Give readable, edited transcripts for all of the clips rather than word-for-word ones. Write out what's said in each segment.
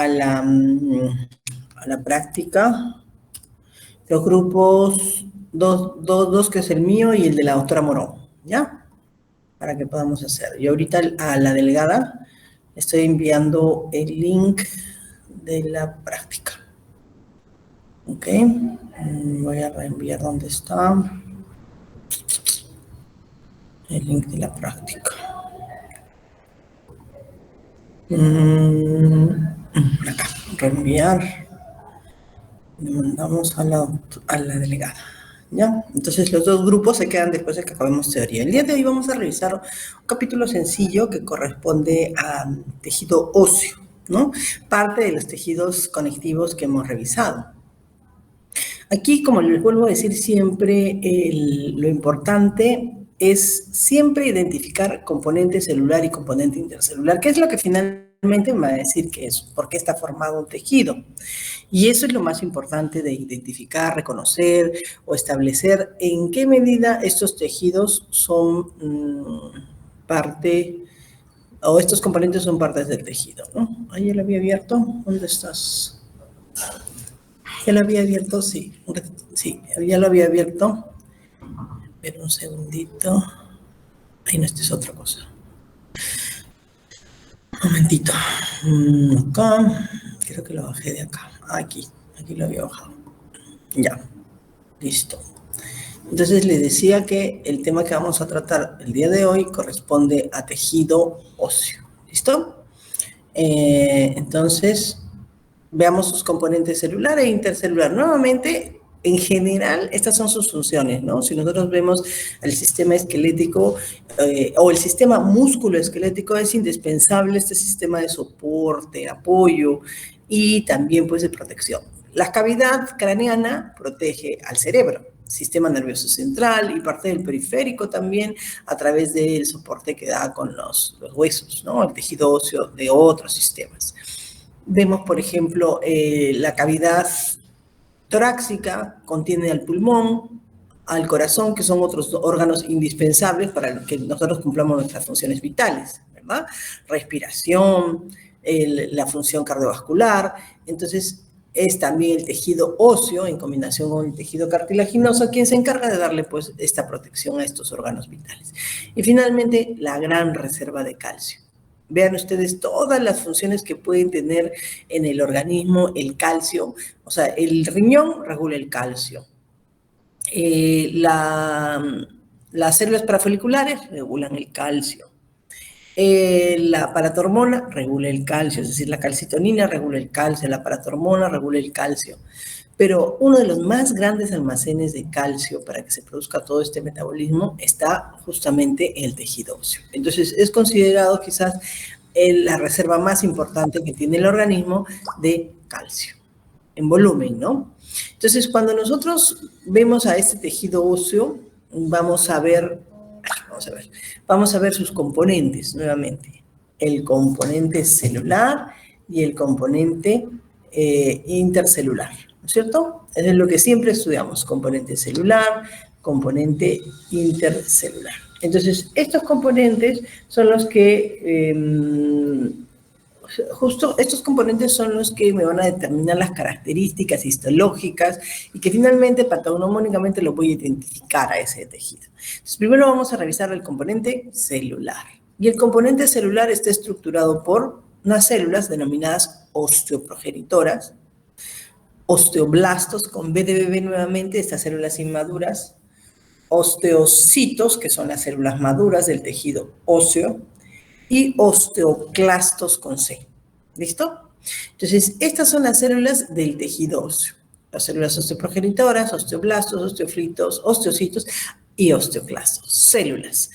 a la práctica. Los grupos, dos que es el mío y el de la doctora Morón, ¿ya? Para que podamos hacer. Y ahorita a la delegada estoy enviando el link de la práctica. Ok, voy a reenviar dónde está el link de la práctica. Acá, reenviar. Le mandamos a la delegada. ¿Ya? Entonces los dos grupos se quedan después de que acabemos teoría. El día de hoy vamos a revisar un capítulo sencillo que corresponde a tejido óseo, ¿no? Parte de los tejidos conectivos que hemos revisado. Aquí, como les vuelvo a decir siempre, lo importante es siempre identificar componente celular y componente intercelular, que es lo que finalmente me va a decir qué es, por qué está formado un tejido. Y eso es lo más importante de identificar, reconocer o establecer en qué medida estos tejidos son parte, o estos componentes son partes del tejido, ¿no? Ahí ya lo había abierto. ¿Dónde estás? ¿Ya lo había abierto? Sí. Sí, ya lo había abierto. Espera un segundito. Ay, no, esta es otra cosa. Un momentito. Acá. Creo que lo bajé de acá. Aquí lo había bajado. Ya. Listo. Entonces les decía que el tema que vamos a tratar el día de hoy corresponde a tejido óseo. ¿Listo? Entonces, veamos sus componentes celular e intercelular. Nuevamente, en general, estas son sus funciones, ¿no? Si nosotros vemos el sistema esquelético o el sistema músculo-esquelético, es indispensable este sistema de soporte, apoyo y también, pues, de protección. La cavidad craneana protege al cerebro, sistema nervioso central y parte del periférico también a través del soporte que da con los huesos, ¿no? El tejido óseo de otros sistemas. Vemos, por ejemplo, la cavidad torácica contiene al pulmón, al corazón, que son otros órganos indispensables para que nosotros cumplamos nuestras funciones vitales, ¿verdad? Respiración, la función cardiovascular. Entonces, es también el tejido óseo, en combinación con el tejido cartilaginoso, quien se encarga de darle, pues, esta protección a estos órganos vitales. Y finalmente, la gran reserva de calcio. Vean ustedes todas las funciones que pueden tener en el organismo el calcio. O sea, el riñón regula el calcio. Las células parafoliculares regulan el calcio. La paratormona regula el calcio, es decir, la calcitonina regula el calcio, la paratormona regula el calcio. Pero uno de los más grandes almacenes de calcio para que se produzca todo este metabolismo está justamente en el tejido óseo. Entonces, es considerado quizás la reserva más importante que tiene el organismo de calcio, en volumen, ¿no? Entonces, cuando nosotros vemos a este tejido óseo, vamos a ver sus componentes nuevamente. El componente celular y el componente intercelular, ¿no es cierto? Es lo que siempre estudiamos, componente celular, componente intercelular. Entonces, estos componentes son los que, justo estos componentes son los que me van a determinar las características histológicas y que finalmente patognomónicamente lo voy a identificar a ese tejido. Entonces, primero vamos a revisar el componente celular. Y el componente celular está estructurado por unas células denominadas osteoprogenitoras, osteoblastos con B de bebé nuevamente, estas células inmaduras, osteocitos, que son las células maduras del tejido óseo, y osteoclastos con C. ¿Listo? Entonces, estas son las células del tejido óseo. Las células osteoprogenitoras, osteoblastos, osteoflitos, osteocitos y osteoclastos. Células.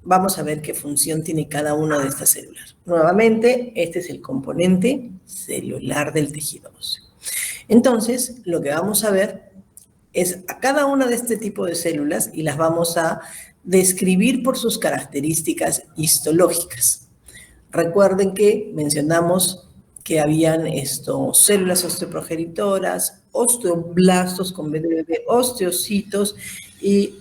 Vamos a ver qué función tiene cada una de estas células. Nuevamente, este es el componente celular del tejido óseo. Entonces, lo que vamos a ver es a cada una de este tipo de células y las vamos a describir por sus características histológicas. Recuerden que mencionamos que habían células osteoprogenitoras, osteoblastos con B de bebé, osteocitos y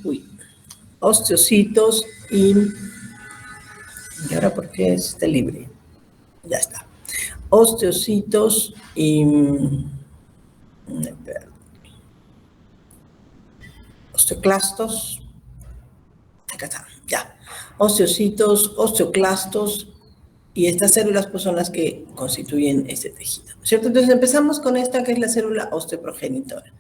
¿y ahora por qué está libre? Ya está. osteocitos y osteoclastos. Acá está, ya. Osteocitos, osteoclastos, y estas células pues son las que constituyen este tejido, ¿cierto? Entonces empezamos con esta que es la célula osteoprogenitora.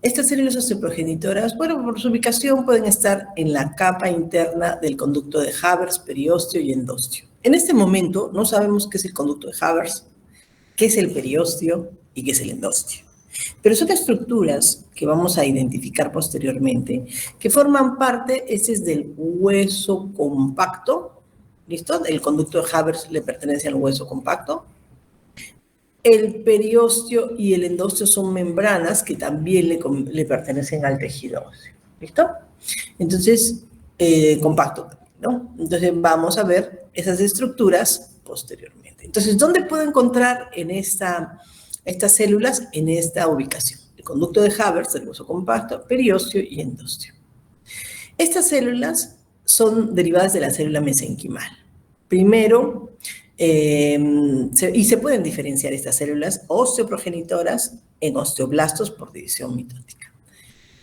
Estas células osteoprogenitoras, bueno, por su ubicación pueden estar en la capa interna del conducto de Havers, periósteo y endostio. En este momento no sabemos qué es el conducto de Havers, qué es el periósteo y qué es el endostio. Pero son estructuras que vamos a identificar posteriormente, que forman parte, este es del hueso compacto, ¿listo? El conducto de Havers le pertenece al hueso compacto. El periósteo y el endostio son membranas que también le pertenecen al tejido óseo, ¿listo? Entonces, compacto, ¿no? Entonces vamos a ver esas estructuras posteriormente. Entonces, ¿dónde puedo encontrar en estas células? En esta ubicación. El conducto de Havers, el hueso compacto, periósteo y endostio. Estas células son derivadas de la célula mesenquimal. Primero, y se pueden diferenciar estas células osteoprogenitoras en osteoblastos por división mitótica.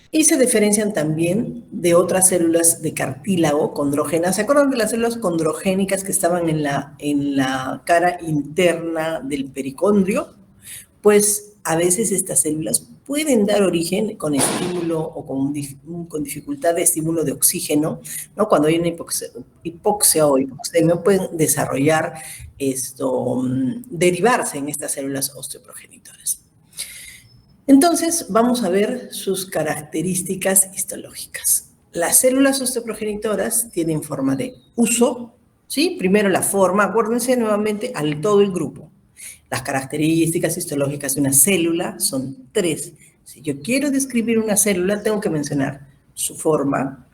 Y se diferencian también de otras células de cartílago condrógenas. ¿Se acuerdan de las células condrogénicas que estaban en la cara interna del pericondrio? Pues a veces estas células pueden dar origen con estímulo o con dificultad de estímulo de oxígeno, ¿no? Cuando hay una hipoxia o hipoxemia, pueden desarrollar derivarse en estas células osteoprogenitoras. Entonces, vamos a ver sus características histológicas. Las células osteoprogenitoras tienen forma de uso, ¿sí? Primero la forma, acuérdense nuevamente al todo el grupo. Las características histológicas de una célula son 3. Si yo quiero describir una célula, tengo que mencionar su forma,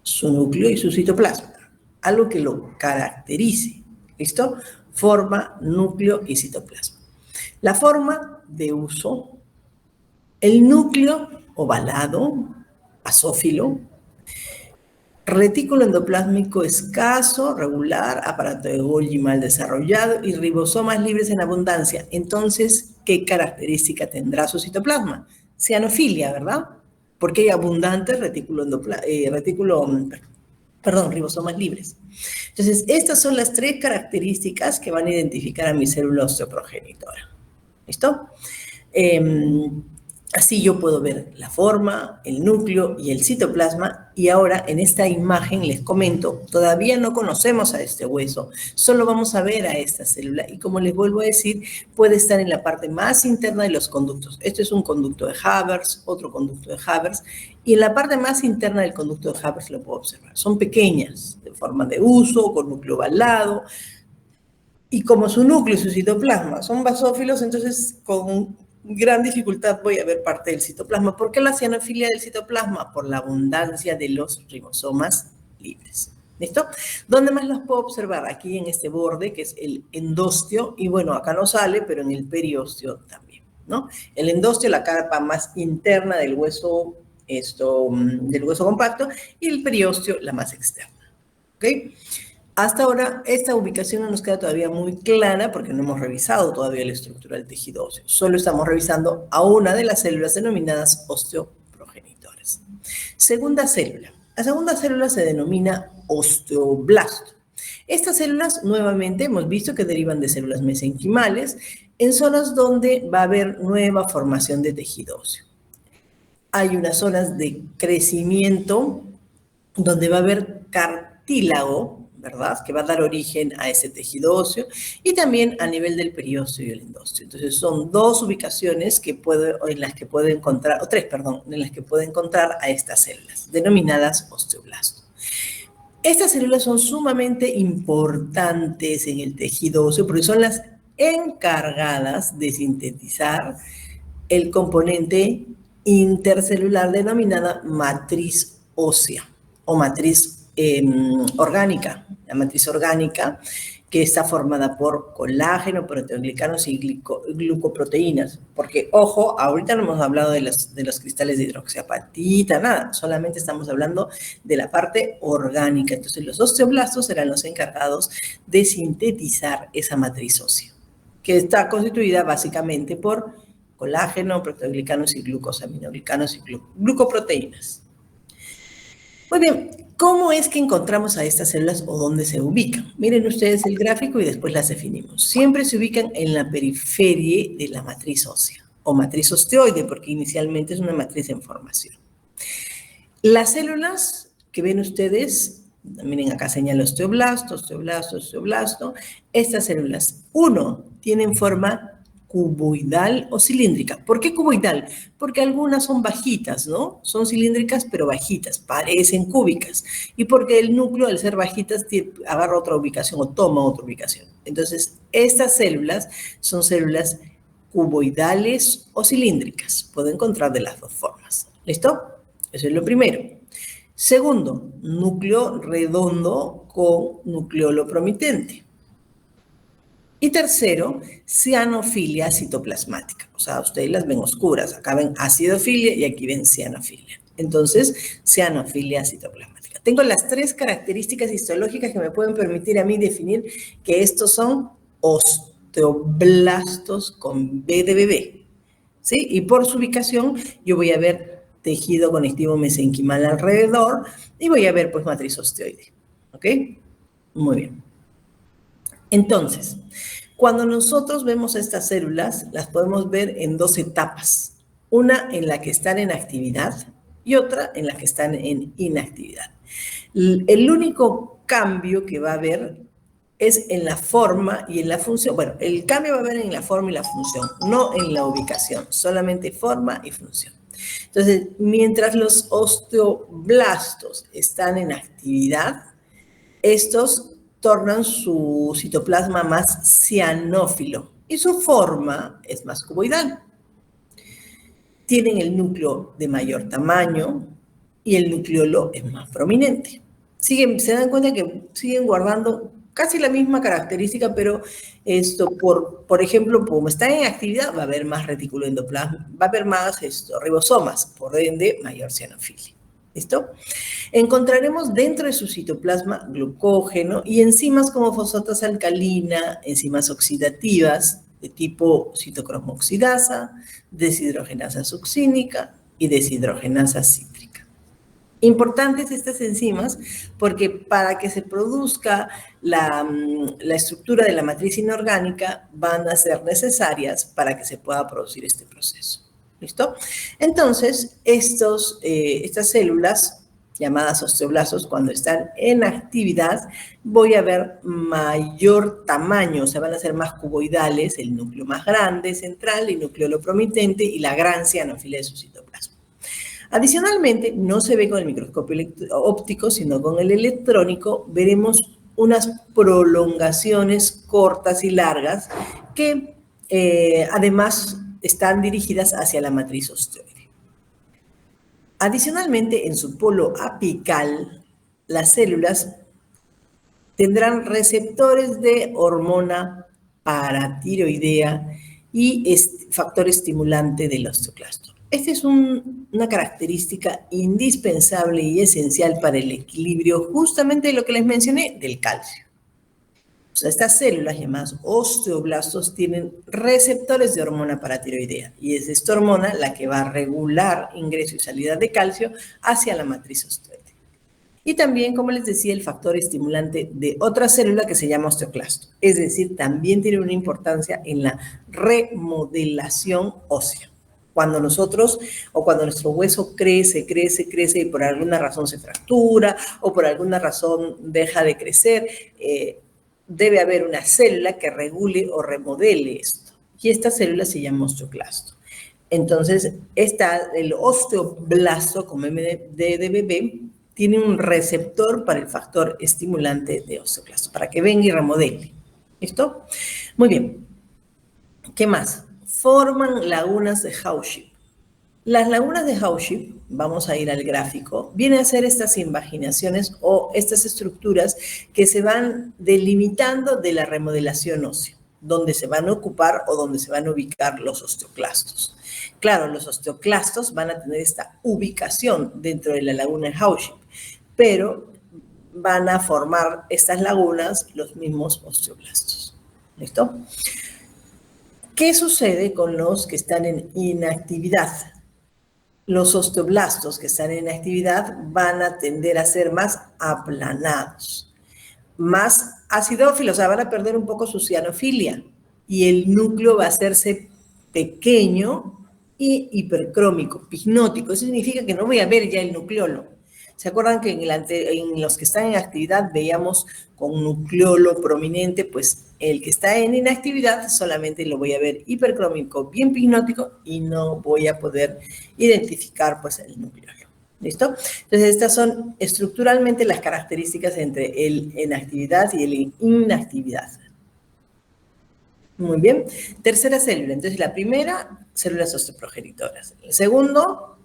su núcleo y su citoplasma. Algo que lo caracterice, ¿listo? Forma, núcleo y citoplasma. La forma de uso, el núcleo ovalado, basófilo, retículo endoplásmico escaso, regular, aparato de Golgi mal desarrollado y ribosomas libres en abundancia. Entonces, ¿qué característica tendrá su citoplasma? Cianofilia, ¿verdad? Porque hay abundantes ribosomas libres. Entonces, estas son las 3 características que van a identificar a mi célula osteoprogenitora. ¿Listo? Así yo puedo ver la forma, el núcleo y el citoplasma, y ahora en esta imagen les comento, todavía no conocemos a este hueso, solo vamos a ver a esta célula, y como les vuelvo a decir, puede estar en la parte más interna de los conductos. Este es un conducto de Havers, otro conducto de Havers, y en la parte más interna del conducto de Havers lo puedo observar. Son pequeñas, de forma de uso, con núcleo ovalado, y como su núcleo y su citoplasma son basófilos, entonces con gran dificultad voy a ver parte del citoplasma. ¿Por qué la cianofilia del citoplasma? Por la abundancia de los ribosomas libres. ¿Listo? ¿Dónde más los puedo observar? Aquí en este borde, que es el endostio, y bueno, acá no sale, pero en el periósteo también, ¿no? El endostio, la capa más interna del hueso, del hueso compacto, y el periósteo, la más externa. ¿Ok? Hasta ahora, esta ubicación no nos queda todavía muy clara porque no hemos revisado todavía la estructura del tejido óseo. Solo estamos revisando a una de las células denominadas osteoprogenitoras. Segunda célula. La segunda célula se denomina osteoblasto. Estas células, nuevamente, hemos visto que derivan de células mesenquimales en zonas donde va a haber nueva formación de tejido óseo. Hay unas zonas de crecimiento donde va a haber cartílago, ¿verdad? Que va a dar origen a ese tejido óseo, y también a nivel del periósteo y el endostio. Entonces, son 2 ubicaciones en las que puede encontrar, o 3, perdón, en las que puede encontrar a estas células, denominadas osteoblastos. Estas células son sumamente importantes en el tejido óseo porque son las encargadas de sintetizar el componente intercelular denominada matriz ósea o matriz orgánica. La matriz orgánica que está formada por colágeno, proteoglicanos y glucoproteínas. Porque, ojo, ahorita no hemos hablado de los cristales de hidroxiapatita, nada. Solamente estamos hablando de la parte orgánica. Entonces, los osteoblastos serán los encargados de sintetizar esa matriz ósea. ¿Ok? que está constituida básicamente por colágeno, proteoglicanos y glucosaminoglicanos y glucoproteínas. Muy bien, ¿cómo es que encontramos a estas células o dónde se ubican? Miren ustedes el gráfico y después las definimos. Siempre se ubican en la periferia de la matriz ósea o matriz osteoide, porque inicialmente es una matriz en formación. Las células que ven ustedes, miren acá señala osteoblasto, osteoblasto, osteoblasto. Estas células, uno, tienen forma cuboidal o cilíndrica. ¿Por qué cuboidal? Porque algunas son bajitas, ¿no? Son cilíndricas pero bajitas, parecen cúbicas. Y porque el núcleo, al ser bajitas, agarra otra ubicación o toma otra ubicación. Entonces, estas células son células cuboidales o cilíndricas. Puedo encontrar de las dos formas. ¿Listo? Eso es lo primero. Segundo, núcleo redondo con nucleolo promitente. Y tercero, cianofilia citoplasmática. O sea, ustedes las ven oscuras. Acá ven acidofilia y aquí ven cianofilia. Entonces, cianofilia citoplasmática. Tengo las tres características histológicas que me pueden permitir a mí definir que estos son osteoblastos con B de bebé. ¿Sí? Y por su ubicación, yo voy a ver tejido conectivo mesenquimal alrededor y voy a ver, pues, matriz osteoide. ¿Ok? Muy bien. Entonces, cuando nosotros vemos estas células, las podemos ver en dos etapas. Una en la que están en actividad y otra en la que están en inactividad. El único cambio que va a haber es en la forma y en la función. Bueno, el cambio va a haber en la forma y la función, no en la ubicación, solamente forma y función. Entonces, mientras los osteoblastos están en actividad, estos tornan su citoplasma más cianófilo y su forma es más cuboidal. Tienen el núcleo de mayor tamaño y el nucleolo es más prominente. Se dan cuenta que siguen guardando casi la misma característica, pero esto, por ejemplo, como está en actividad, va a haber más retículo endoplasma, va a haber más ribosomas, por ende, mayor cianofilia. ¿Listo? Encontraremos dentro de su citoplasma glucógeno y enzimas como fosfatasa alcalina, enzimas oxidativas de tipo citocromo oxidasa, deshidrogenasa succínica y deshidrogenasa cítrica. Importantes estas enzimas porque para que se produzca la estructura de la matriz inorgánica van a ser necesarias para que se pueda producir este proceso. ¿Listo? Entonces, estas células llamadas osteoblastos, cuando están en actividad, voy a ver mayor tamaño, o sea, van a ser más cuboidales, el núcleo más grande, central, el núcleo promitente y la gran cianofilia de su citoplasma. Adicionalmente, no se ve con el microscopio óptico, sino con el electrónico, veremos unas prolongaciones cortas y largas que además están dirigidas hacia la matriz osteoide. Adicionalmente, en su polo apical, las células tendrán receptores de hormona paratiroidea y factor estimulante del osteoclasto. Esta es una característica indispensable y esencial para el equilibrio, justamente de lo que les mencioné, del calcio. O sea, estas células llamadas osteoblastos tienen receptores de hormona paratiroidea y es esta hormona la que va a regular ingreso y salida de calcio hacia la matriz osteoide. Y también, como les decía, el factor estimulante de otra célula que se llama osteoclasto. Es decir, también tiene una importancia en la remodelación ósea. Cuando nosotros o cuando nuestro hueso crece y por alguna razón se fractura o por alguna razón deja de crecer, debe haber una célula que regule o remodele esto. Y esta célula se llama osteoclasto. Entonces, el osteoblasto, como M de bebé, tiene un receptor para el factor estimulante de osteoclasto, para que venga y remodele. ¿Listo? Muy bien. ¿Qué más? Forman lagunas de Hauship. Las lagunas de Hauship, vamos a ir al gráfico, vienen a ser estas invaginaciones o estas estructuras que se van delimitando de la remodelación ósea, donde se van a ocupar o donde se van a ubicar los osteoclastos. Claro, los osteoclastos van a tener esta ubicación dentro de la laguna de Hauship, pero van a formar estas lagunas los mismos osteoblastos. ¿Listo? ¿Qué sucede con los que están en inactividad? Los osteoblastos que están en actividad van a tender a ser más aplanados, más acidófilos, o sea, van a perder un poco su cianofilia y el núcleo va a hacerse pequeño y hipercrómico, pignótico. Eso significa que no voy a ver ya el nucleolo. ¿Se acuerdan que en los que están en actividad veíamos con nucleolo prominente? Pues el que está en inactividad solamente lo voy a ver hipercrómico, bien pignótico, y no voy a poder identificar pues el nucleolo. ¿Listo? Entonces, estas son estructuralmente las características entre el en actividad y el inactividad. Muy bien. Tercera célula. Entonces, la primera, células osteoprogenitoras. El segundo,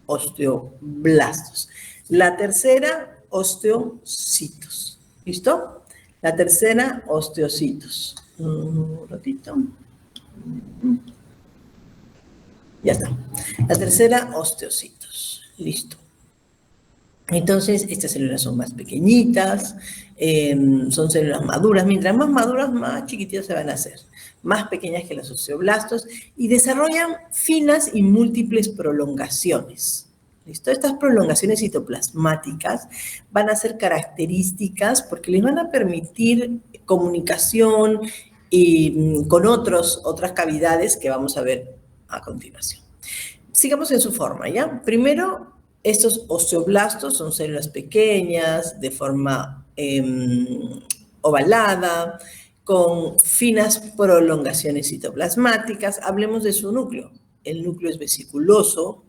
osteoblastos. La tercera, osteocitos. ¿Listo? La tercera, osteocitos. Un ratito. Ya está. La tercera, osteocitos. Listo. Entonces, estas células son más pequeñitas, son células maduras. Mientras más maduras, más chiquititas se van a hacer. Más pequeñas que los osteoblastos y desarrollan finas y múltiples prolongaciones. ¿Listo? Estas prolongaciones citoplasmáticas van a ser características porque les van a permitir comunicación y, con otras cavidades que vamos a ver a continuación. Sigamos en su forma, ¿ya? Primero, estos osteoblastos son células pequeñas, de forma ovalada, con finas prolongaciones citoplasmáticas. Hablemos de su núcleo. El núcleo es vesiculoso,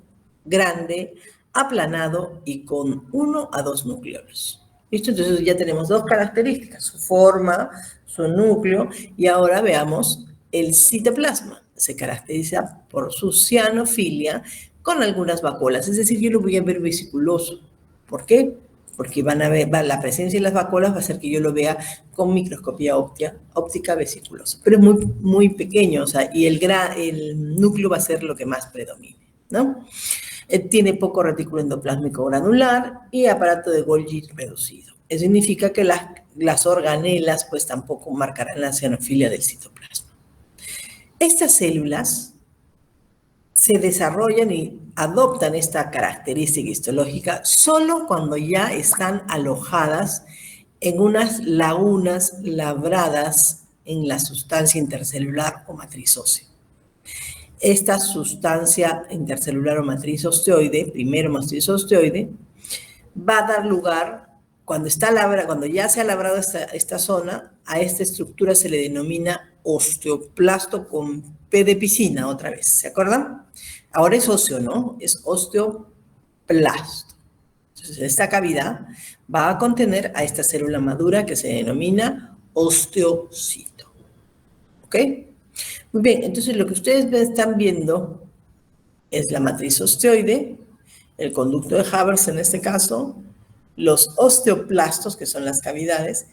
grande, aplanado y con 1 a 2 nucleolos. ¿Listo? Entonces ya tenemos dos características, su forma, su núcleo, y ahora veamos el citoplasma. Se caracteriza por su cianofilia con algunas vacuolas, es decir, yo lo voy a ver vesiculoso. ¿Por qué? Porque la presencia de las vacuolas va a hacer que yo lo vea con microscopía óptica vesiculosa, pero es muy, muy pequeño, o sea, y el núcleo va a ser lo que más predomine, ¿no? Tiene poco retículo endoplásmico granular y aparato de Golgi reducido. Eso significa que las organelas pues tampoco marcarán la cianofilia del citoplasma. Estas células se desarrollan y adoptan esta característica histológica solo cuando ya están alojadas en unas lagunas labradas en la sustancia intercelular o matriz ósea. Esta sustancia intercelular o matriz osteoide, primero matriz osteoide, va a dar lugar, cuando ya se ha labrado esta zona, a esta estructura se le denomina osteoplasto con P de piscina, otra vez, ¿se acuerdan? Ahora es óseo, ¿no? Es osteoplasto. Entonces, esta cavidad va a contener a esta célula madura que se denomina osteocito. ¿Ok? Muy bien, entonces lo que ustedes están viendo es la matriz osteoide, el conducto de Haber en este caso, los osteoplastos, que son las cavidades,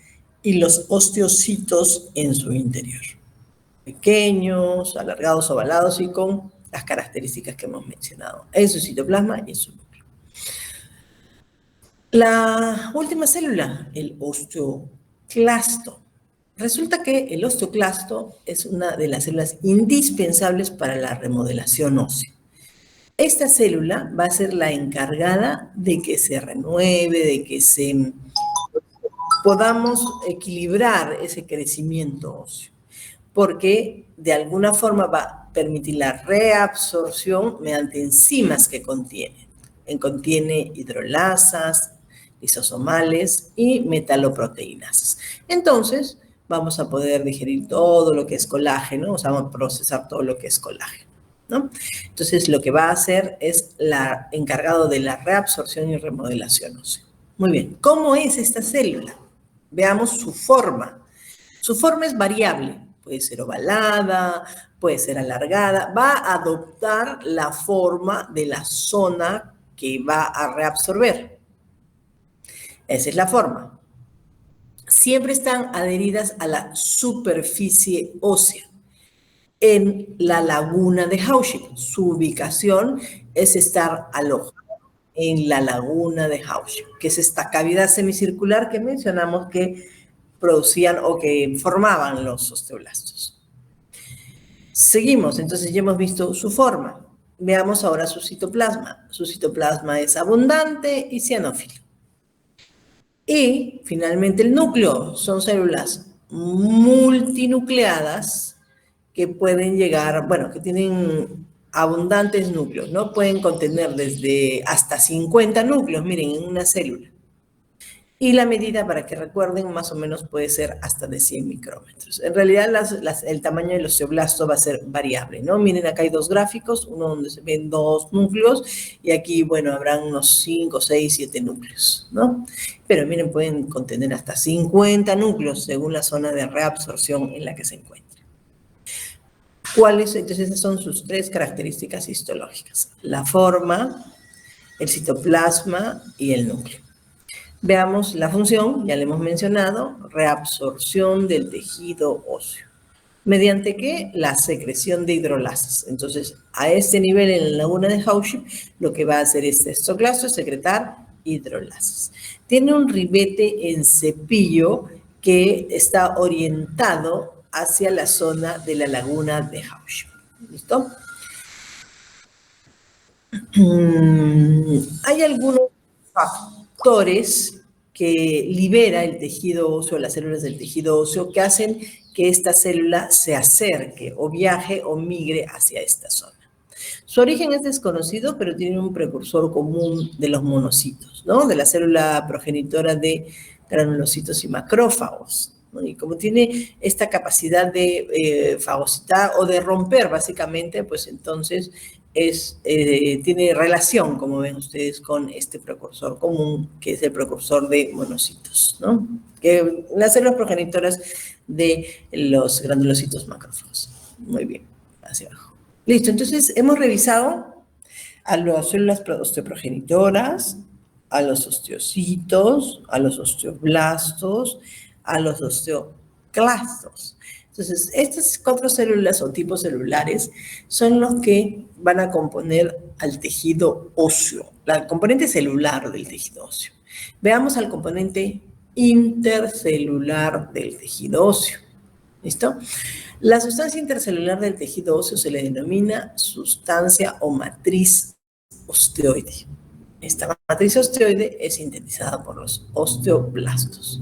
y los osteocitos en su interior. Pequeños, alargados, ovalados y con las características que hemos mencionado en su citoplasma y en su núcleo. La última célula, el osteoclasto. Resulta que el osteoclasto es una de las células indispensables para la remodelación ósea. Esta célula va a ser la encargada de que se renueve, de que podamos equilibrar ese crecimiento óseo, porque de alguna forma va a permitir la reabsorción mediante enzimas que contiene. Contiene hidrolasas, lisosomales y metaloproteínasas. Entonces, vamos a poder digerir todo lo que es colágeno, o sea, vamos a procesar todo lo que es colágeno, ¿no? Entonces, lo que va a hacer es encargado de la reabsorción y remodelación ósea. Muy bien, ¿cómo es esta célula? Veamos su forma. Su forma es variable, puede ser ovalada, puede ser alargada, va a adoptar la forma de la zona que va a reabsorber. Esa es la forma. Siempre están adheridas a la superficie ósea, en la laguna de Hauschildt. Su ubicación es estar alojado en la laguna de Hauschildt, que es esta cavidad semicircular que mencionamos que producían o que formaban los osteoblastos. Seguimos, entonces ya hemos visto su forma. Veamos ahora su citoplasma. Su citoplasma es abundante y cianófilo. Y finalmente el núcleo son células multinucleadas que pueden llegar, bueno, que tienen abundantes núcleos, ¿no? Pueden contener desde hasta 50 núcleos, miren, en una célula. Y la medida, para que recuerden, más o menos puede ser hasta de 100 micrómetros. En realidad, el tamaño del osteoblasto va a ser variable, ¿no? Miren, acá hay dos gráficos, uno donde se ven dos núcleos, y aquí, bueno, habrán unos 5, 6, 7 núcleos, ¿no? Pero miren, pueden contener hasta 50 núcleos, según la zona de reabsorción en la que se encuentra. ¿Cuáles? Entonces, esas son sus tres características histológicas: la forma, el citoplasma y el núcleo. Veamos la función, ya le hemos mencionado, reabsorción del tejido óseo. ¿Mediante qué? La secreción de hidrolasas. Entonces, a este nivel en la laguna de Hauship, lo que va a hacer este estoclasto es secretar hidrolasas. Tiene un ribete en cepillo que está orientado hacia la zona de la laguna de Hauship. ¿Listo? Hay algunos factores que libera el tejido óseo, las células del tejido óseo, que hacen que esta célula se acerque o viaje o migre hacia esta zona. Su origen es desconocido, pero tiene un precursor común de los monocitos, ¿no? De la célula progenitora de granulocitos y macrófagos, ¿no? Y como tiene esta capacidad de fagocitar o de romper, básicamente, pues entonces tiene relación, como ven ustedes, con este precursor común, que es el precursor de monocitos, ¿no? Que las células progenitoras de los granulocitos macrófagos. Muy bien, hacia abajo. Listo, entonces hemos revisado a las células osteoprogenitoras, a los osteocitos, a los osteoblastos, a los osteoclastos. Entonces, estas cuatro células o tipos celulares son los que van a componer al tejido óseo, la componente celular del tejido óseo. Veamos al componente intercelular del tejido óseo. ¿Listo? La sustancia intercelular del tejido óseo se le denomina sustancia o matriz osteoide. Esta matriz osteoide es sintetizada por los osteoblastos.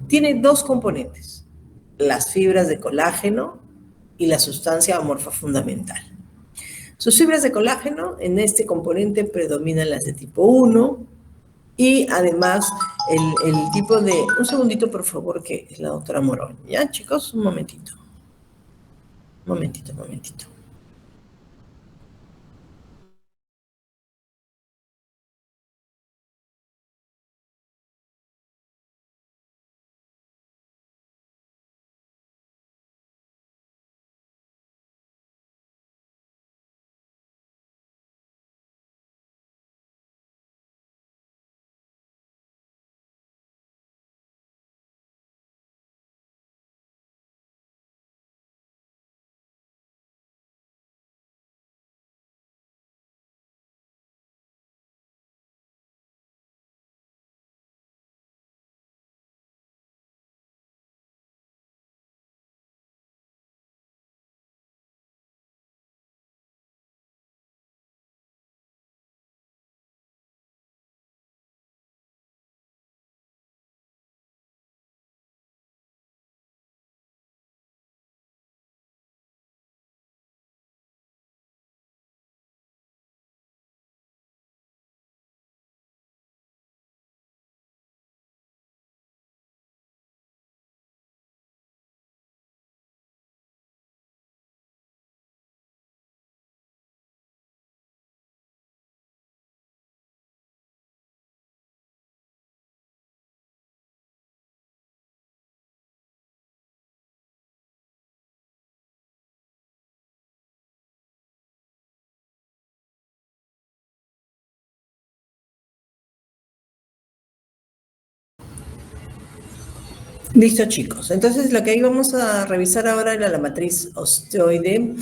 Tiene dos componentes: las fibras de colágeno y la sustancia amorfa fundamental. Sus fibras de colágeno, en este componente predominan las de tipo 1 y además el tipo de... Un segundito, por favor, que es la doctora Morón. ¿Ya, chicos? Un momentito. Momentito. Listo, chicos. Entonces, lo que íbamos a revisar ahora era la matriz osteoide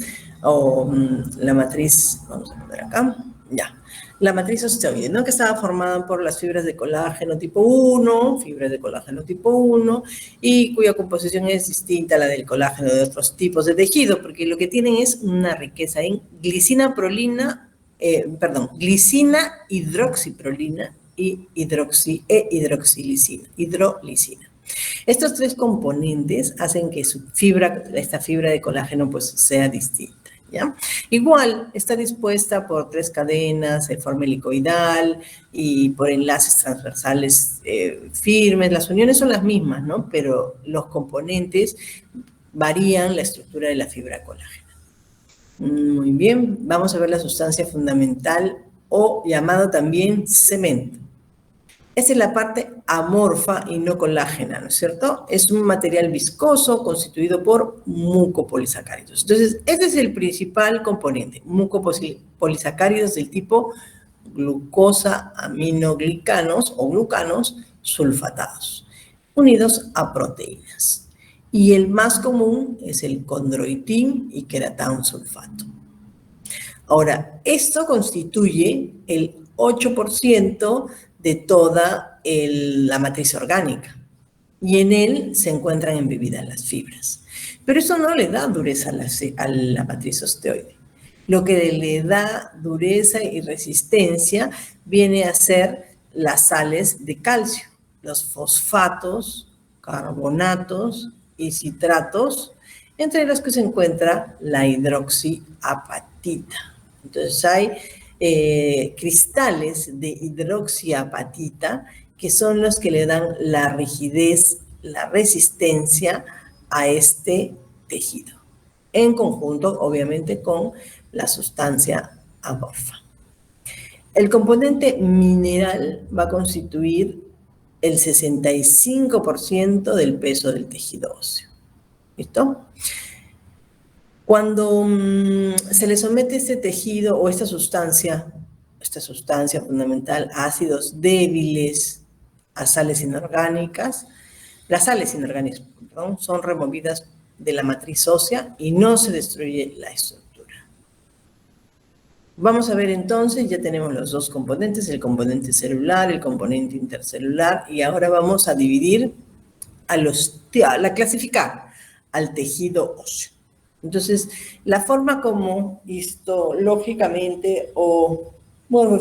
o la matriz, vamos a poner acá, ya. la matriz osteoide, ¿no? Que estaba formada por las fibras de colágeno tipo 1, fibras de colágeno tipo 1, y cuya composición es distinta a la del colágeno de otros tipos de tejido, porque lo que tienen es una riqueza en glicina hidroxiprolina y hidroxilicina, hidrolicina. Estos tres componentes hacen que esta fibra de colágeno pues sea distinta. ¿Ya? Igual está dispuesta por 3 cadenas de forma helicoidal y por enlaces transversales firmes. Las uniones son las mismas, ¿no? Pero los componentes varían la estructura de la fibra colágena. Muy bien, vamos a ver la sustancia fundamental o llamado también cemento. Esta es la parte amorfa y no colágena, ¿no es cierto? Es un material viscoso constituido por mucopolisacáridos. Entonces, este es el principal componente, mucopolisacáridos del tipo glucosa aminoglicanos o glucanos sulfatados, unidos a proteínas. Y el más común es el condroitín y queratán sulfato. Ahora, esto constituye el 8% de toda la matriz orgánica y en él se encuentran embebidas las fibras. Pero eso no le da dureza a la matriz osteoide. Lo que le da dureza y resistencia viene a ser las sales de calcio, los fosfatos, carbonatos y citratos, entre los que se encuentra la hidroxiapatita. Entonces hay cristales de hidroxiapatita que son los que le dan la rigidez, la resistencia a este tejido, en conjunto, obviamente, con la sustancia amorfa. El componente mineral va a constituir el 65% del peso del tejido óseo. ¿Listo? Cuando se le somete este tejido o esta sustancia fundamental a ácidos débiles, a sales inorgánicas, las sales inorgánicas, perdón, son removidas de la matriz ósea y no se destruye la estructura. Vamos a ver entonces, ya tenemos los dos componentes, el componente celular, el componente intercelular, y ahora vamos a dividir, a clasificar al tejido óseo. Entonces, la forma como histológicamente o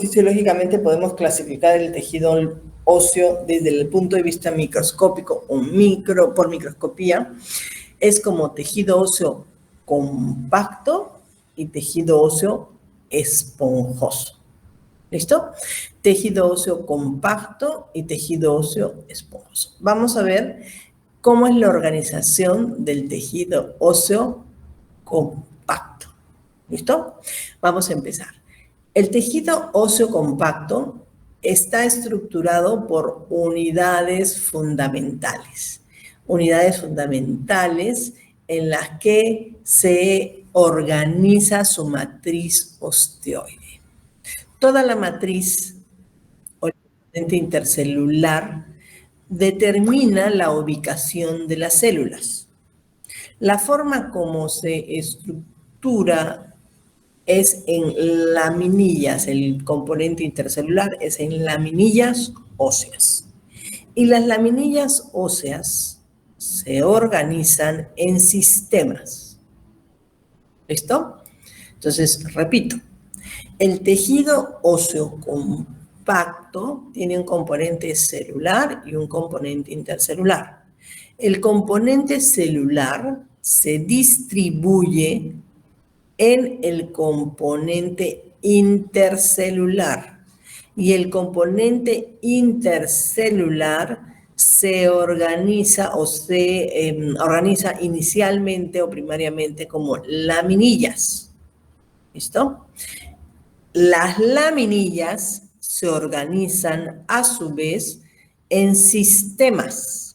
fisiológicamente podemos clasificar el tejido óseo desde el punto de vista microscópico o por microscopía es como tejido óseo compacto y tejido óseo esponjoso. ¿Listo? Tejido óseo compacto y tejido óseo esponjoso. Vamos a ver cómo es la organización del tejido óseo compacto. ¿Listo? Vamos a empezar. El tejido óseo compacto está estructurado por unidades fundamentales. Unidades fundamentales en las que se organiza su matriz osteoide. Toda la matriz o el componente intercelular determina la ubicación de las células. La forma como se estructura es en laminillas, el componente intercelular es en laminillas óseas. Y las laminillas óseas se organizan en sistemas. ¿Listo? Entonces, repito, el tejido óseo compacto tiene un componente celular y un componente intercelular. El componente celular se distribuye en el componente intercelular y el componente intercelular se organiza organiza inicialmente o primariamente como laminillas. ¿Listo? Las laminillas se organizan a su vez en sistemas.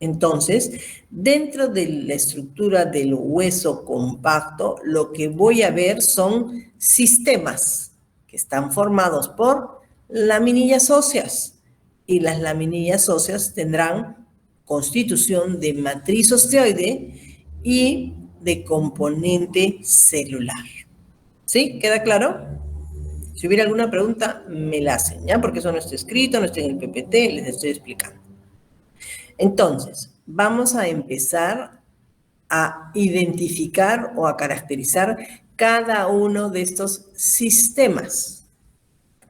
Entonces, dentro de la estructura del hueso compacto, lo que voy a ver son sistemas que están formados por laminillas óseas. Y las laminillas óseas tendrán constitución de matriz osteoide y de componente celular. ¿Sí? ¿Queda claro? Si hubiera alguna pregunta, me la hacen, ¿ya? Porque eso no está escrito, no está en el PPT, les estoy explicando. Entonces, vamos a empezar a identificar o a caracterizar cada uno de estos sistemas.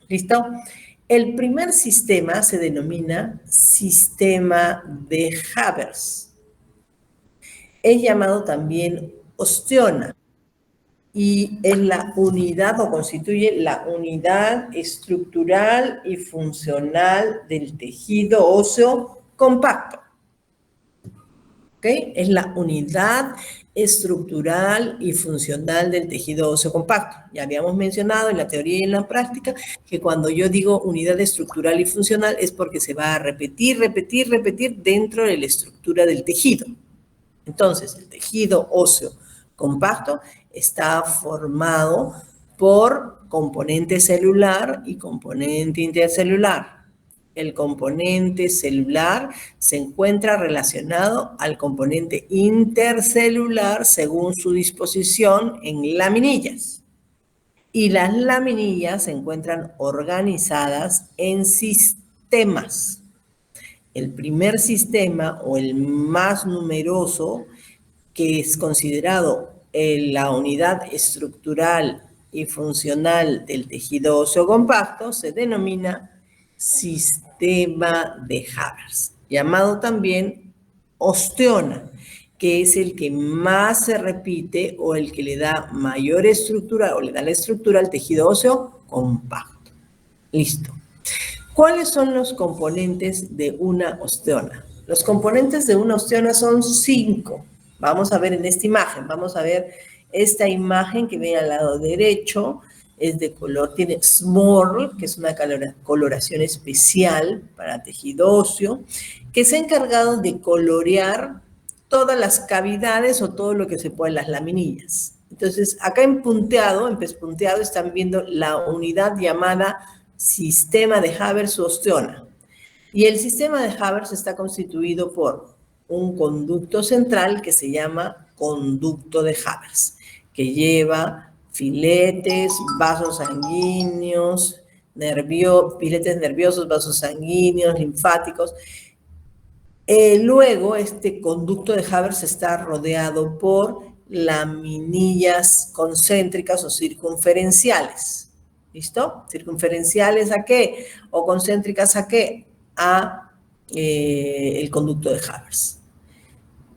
¿Listo? El primer sistema se denomina sistema de Haber. Es llamado también osteona y es la unidad o constituye la unidad estructural y funcional del tejido óseo compacto. ¿Okay? Es la unidad estructural y funcional del tejido óseo compacto. Ya habíamos mencionado en la teoría y en la práctica que cuando yo digo unidad estructural y funcional es porque se va a repetir dentro de la estructura del tejido. Entonces, el tejido óseo compacto está formado por componente celular y componente intercelular. El componente celular se encuentra relacionado al componente intercelular según su disposición en laminillas. Y las laminillas se encuentran organizadas en sistemas. El primer sistema o el más numeroso, que es considerado la unidad estructural y funcional del tejido óseo compacto, se denomina sistema de Haber, llamado también osteona, que es el que más se repite o el que le da mayor estructura o le da la estructura al tejido óseo compacto. Listo. ¿Cuáles son los componentes de una osteona? Los componentes de una osteona son 5. Vamos a ver en esta imagen, vamos a ver esta imagen que viene al lado derecho, es de color, tiene small, que es una coloración especial para tejido óseo, que se ha encargado de colorear todas las cavidades o todo lo que se puede en las laminillas. Entonces, acá en punteado, en pespunteado, están viendo la unidad llamada sistema de Haber u osteona. Y el sistema de Haber está constituido por un conducto central que se llama conducto de Haber, que lleva filetes, vasos sanguíneos, filetes nerviosos, vasos sanguíneos, linfáticos. Luego, este conducto de Haber está rodeado por laminillas concéntricas o circunferenciales. ¿Listo? ¿Circunferenciales a qué? ¿O concéntricas a qué? A el conducto de Haber.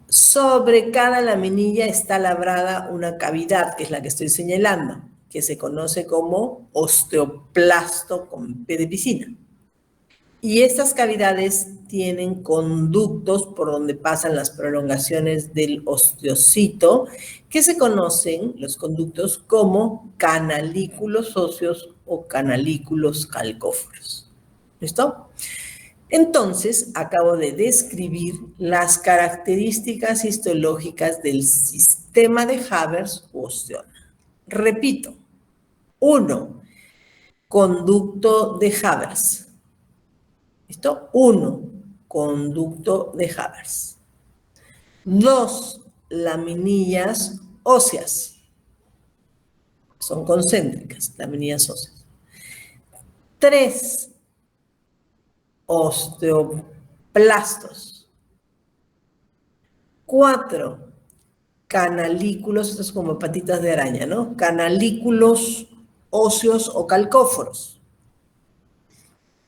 Sobre cada laminilla está labrada una cavidad, que es la que estoy señalando, que se conoce como osteoplasto con P de piscina. Y estas cavidades tienen conductos por donde pasan las prolongaciones del osteocito, que se conocen, los conductos, como canalículos óseos o canalículos calcóforos. ¿Listo? Entonces, acabo de describir las características histológicas del sistema de Haber u osteona. Repito. 1. Conducto de Haber. ¿Listo? 1. Conducto de Haber. 2. Laminillas óseas. Son concéntricas, laminillas óseas. 3. Osteoplastos. 4. Canalículos, esto es como patitas de araña, ¿no? Canalículos óseos o calcóforos.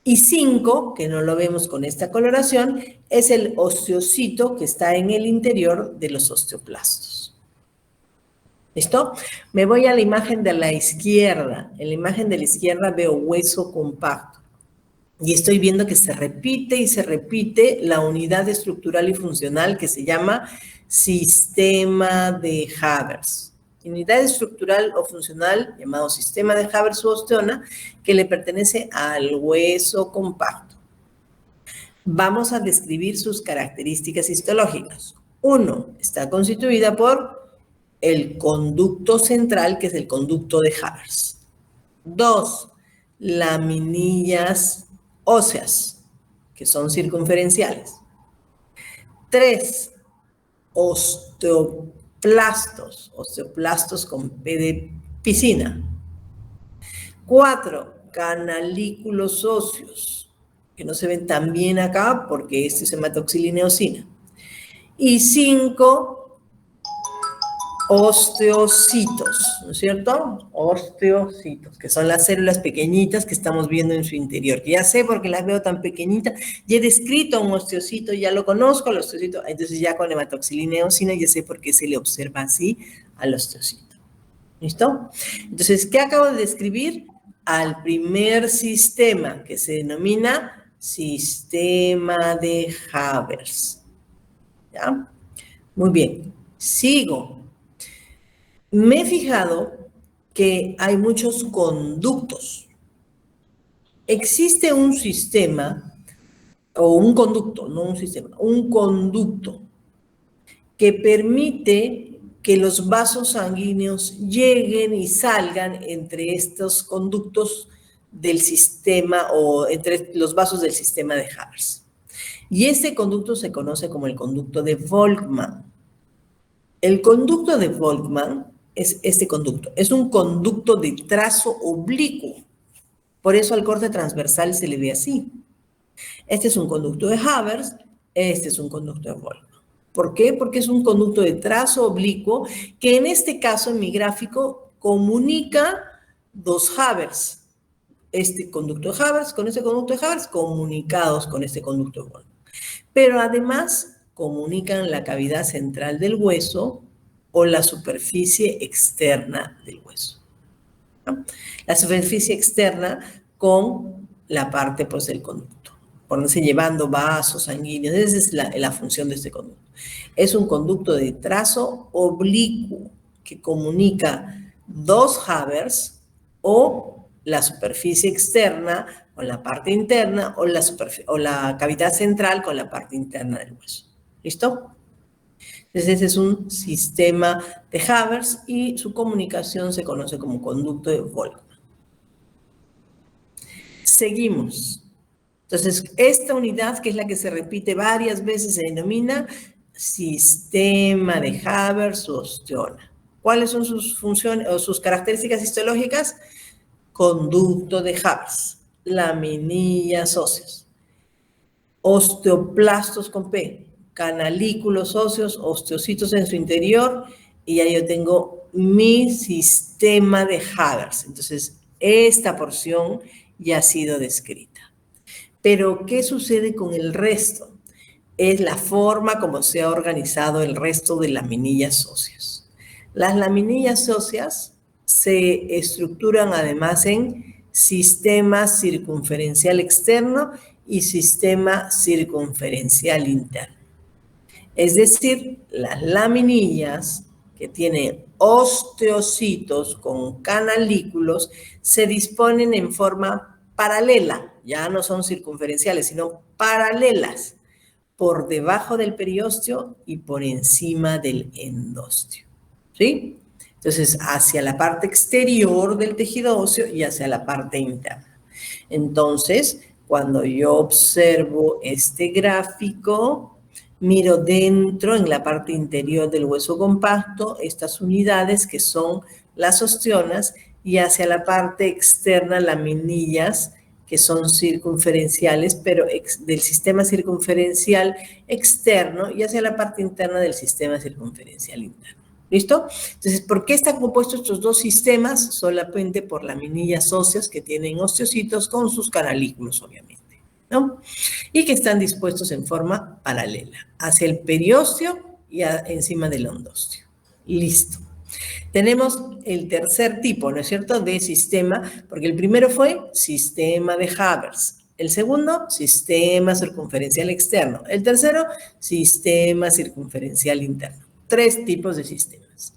Y 5, que no lo vemos con esta coloración, es el osteocito que está en el interior de los osteoplastos. ¿Listo? Me voy a la imagen de la izquierda. En la imagen de la izquierda veo hueso compacto. Y estoy viendo que se repite y se repite la unidad estructural y funcional que se llama sistema de Haber. Unidad estructural o funcional llamado sistema de Haber u osteona, que le pertenece al hueso compacto. Vamos a describir sus características histológicas. 1. Está constituida por el conducto central, que es el conducto de Haber. 2. Laminillas óseas, que son circunferenciales. 3. Osteoplastos con P de piscina. 4, canalículos óseos, que no se ven tan bien acá porque este es hematoxilineosina. Y 5, osteocitos, ¿no es cierto? Osteocitos, que son las células pequeñitas que estamos viendo en su interior. Que ya sé porque las veo tan pequeñitas. Ya he descrito un osteocito, ya lo conozco, el osteocito. Entonces ya con hematoxilineosina ya sé por qué se le observa así al osteocito. ¿Listo? Entonces, ¿qué acabo de describir? Al primer sistema, que se denomina sistema de Haber. ¿Ya? Muy bien. Sigo. Me he fijado que hay muchos conductos. Existe un sistema, o un conducto, no un sistema, un conducto que permite que los vasos sanguíneos lleguen y salgan entre estos conductos del sistema o entre los vasos del sistema de Haber. Y este conducto se conoce como el conducto de Volkmann. El conducto de Volkmann es este conducto. Es un conducto de trazo oblicuo. Por eso al corte transversal se le ve así. Este es un conducto de Haber, este es un conducto de Volkmann. ¿Por qué? Porque es un conducto de trazo oblicuo que en este caso, en mi gráfico, comunica dos Haber. Este conducto de Haber con este conducto de Haber comunicados con este conducto de Volkmann. Pero además comunican la cavidad central del hueso o la superficie externa del hueso, ¿no? La superficie externa con la parte pues, del conducto, ponerse llevando vasos sanguíneos. Esa es la función de este conducto. Es un conducto de trazo oblicuo que comunica dos Haber o la superficie externa con la parte interna o la cavidad central con la parte interna del hueso. ¿Listo? Entonces, ese es un sistema de Haber y su comunicación se conoce como conducto de Volkmann. Seguimos. Entonces, esta unidad, que es la que se repite varias veces, se denomina sistema de Haber o osteona. ¿Cuáles son sus funciones o sus características histológicas? Conducto de Haber, laminillas óseas, osteoplastos con P, canalículos óseos, osteocitos en su interior, y ya yo tengo mi sistema de Haber. Entonces, esta porción ya ha sido descrita. Pero, ¿qué sucede con el resto? Es la forma como se ha organizado el resto de laminillas óseas. Las laminillas óseas se estructuran además en sistema circunferencial externo y sistema circunferencial interno. Es decir, las laminillas que tienen osteocitos con canalículos se disponen en forma paralela, ya no son circunferenciales, sino paralelas, por debajo del periósteo y por encima del endósteo. ¿Sí? Entonces, hacia la parte exterior del tejido óseo y hacia la parte interna. Entonces, cuando yo observo este gráfico, miro dentro, en la parte interior del hueso compacto, estas unidades que son las osteonas, y hacia la parte externa, laminillas, que son circunferenciales, pero del sistema circunferencial externo, y hacia la parte interna del sistema circunferencial interno. ¿Listo? Entonces, ¿por qué están compuestos estos dos sistemas? Solamente por laminillas óseas que tienen osteocitos con sus canalículos, obviamente, ¿no? Y que están dispuestos en forma paralela, hacia el periósteo y encima del endósteo. Listo. Tenemos el tercer tipo, ¿no es cierto?, de sistema, porque el primero fue sistema de Haber. El segundo, sistema circunferencial externo. El tercero, sistema circunferencial interno. 3 tipos de sistemas.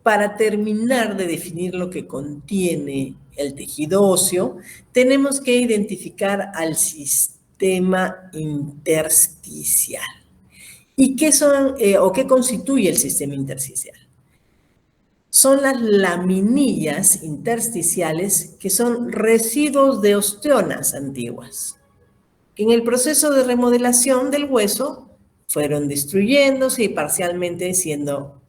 Para terminar de definir lo que contiene el tejido óseo, tenemos que identificar al sistema intersticial. ¿Y qué son o qué constituye el sistema intersticial? Son las laminillas intersticiales que son residuos de osteonas antiguas, que en el proceso de remodelación del hueso fueron destruyéndose y parcialmente siendo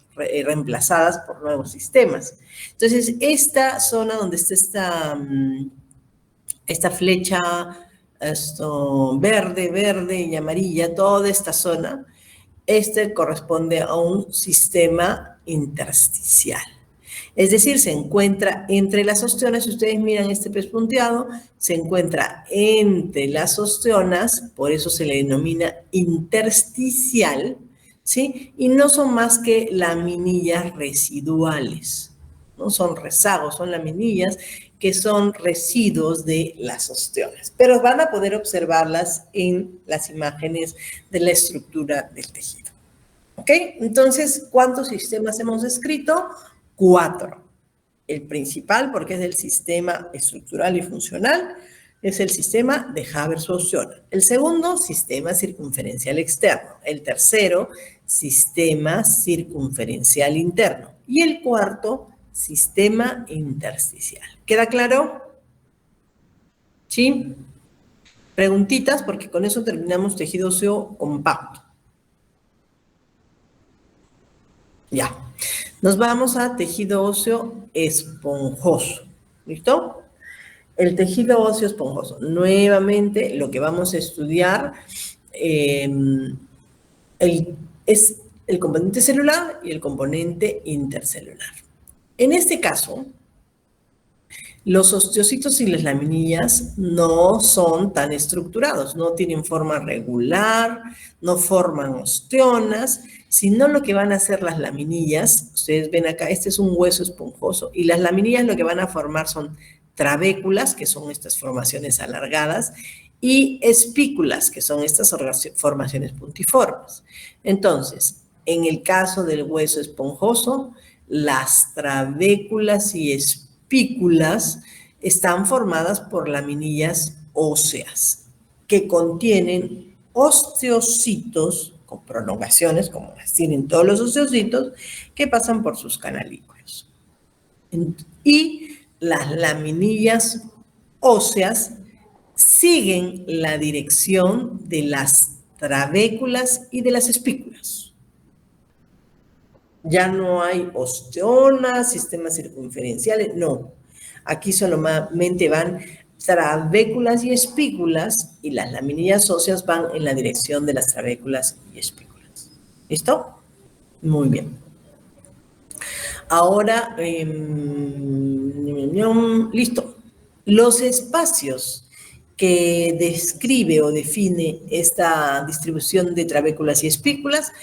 reemplazadas por nuevos sistemas. Entonces, esta zona donde está esta flecha verde y amarilla, toda esta zona, corresponde a un sistema intersticial. Es decir, se encuentra entre las ostionas, si ustedes miran este pez punteado, se encuentra entre las ostionas, por eso se le denomina intersticial, ¿sí? Y no son más que laminillas residuales, no son rezagos, son laminillas que son residuos de las ostiones, pero van a poder observarlas en las imágenes de la estructura del tejido. ¿Ok? Entonces, ¿cuántos sistemas hemos descrito? 4. El principal, porque es el sistema estructural y funcional, es el sistema de Haber-Bosch. El segundo, sistema circunferencial externo. El tercero, sistema circunferencial interno. Y el cuarto, sistema intersticial. ¿Queda claro? ¿Sí? Preguntitas, porque con eso terminamos tejido óseo compacto. Ya. Nos vamos a tejido óseo esponjoso. ¿Listo? El tejido óseo esponjoso. Nuevamente, lo que vamos a estudiar es el componente celular y el componente intercelular. En este caso, los osteocitos y las laminillas no son tan estructurados, no tienen forma regular, no forman ostionas, sino lo que van a hacer las laminillas, ustedes ven acá, este es un hueso esponjoso, y las laminillas lo que van a formar son trabéculas, que son estas formaciones alargadas, y espículas, que son estas formaciones puntiformes. Entonces, en el caso del hueso esponjoso, las trabéculas y espículas están formadas por laminillas óseas que contienen osteocitos con prolongaciones, como las tienen todos los osteocitos, que pasan por sus canalículos. Y las laminillas óseas siguen la dirección de las trabéculas y de las espículas. Ya no hay osteonas, sistemas circunferenciales, no. Aquí solamente van trabéculas y espículas, y las laminillas óseas van en la dirección de las trabéculas y espículas. ¿Listo? Muy bien. Ahora, listo. Los espacios que describe o define esta distribución de trabéculas y espículas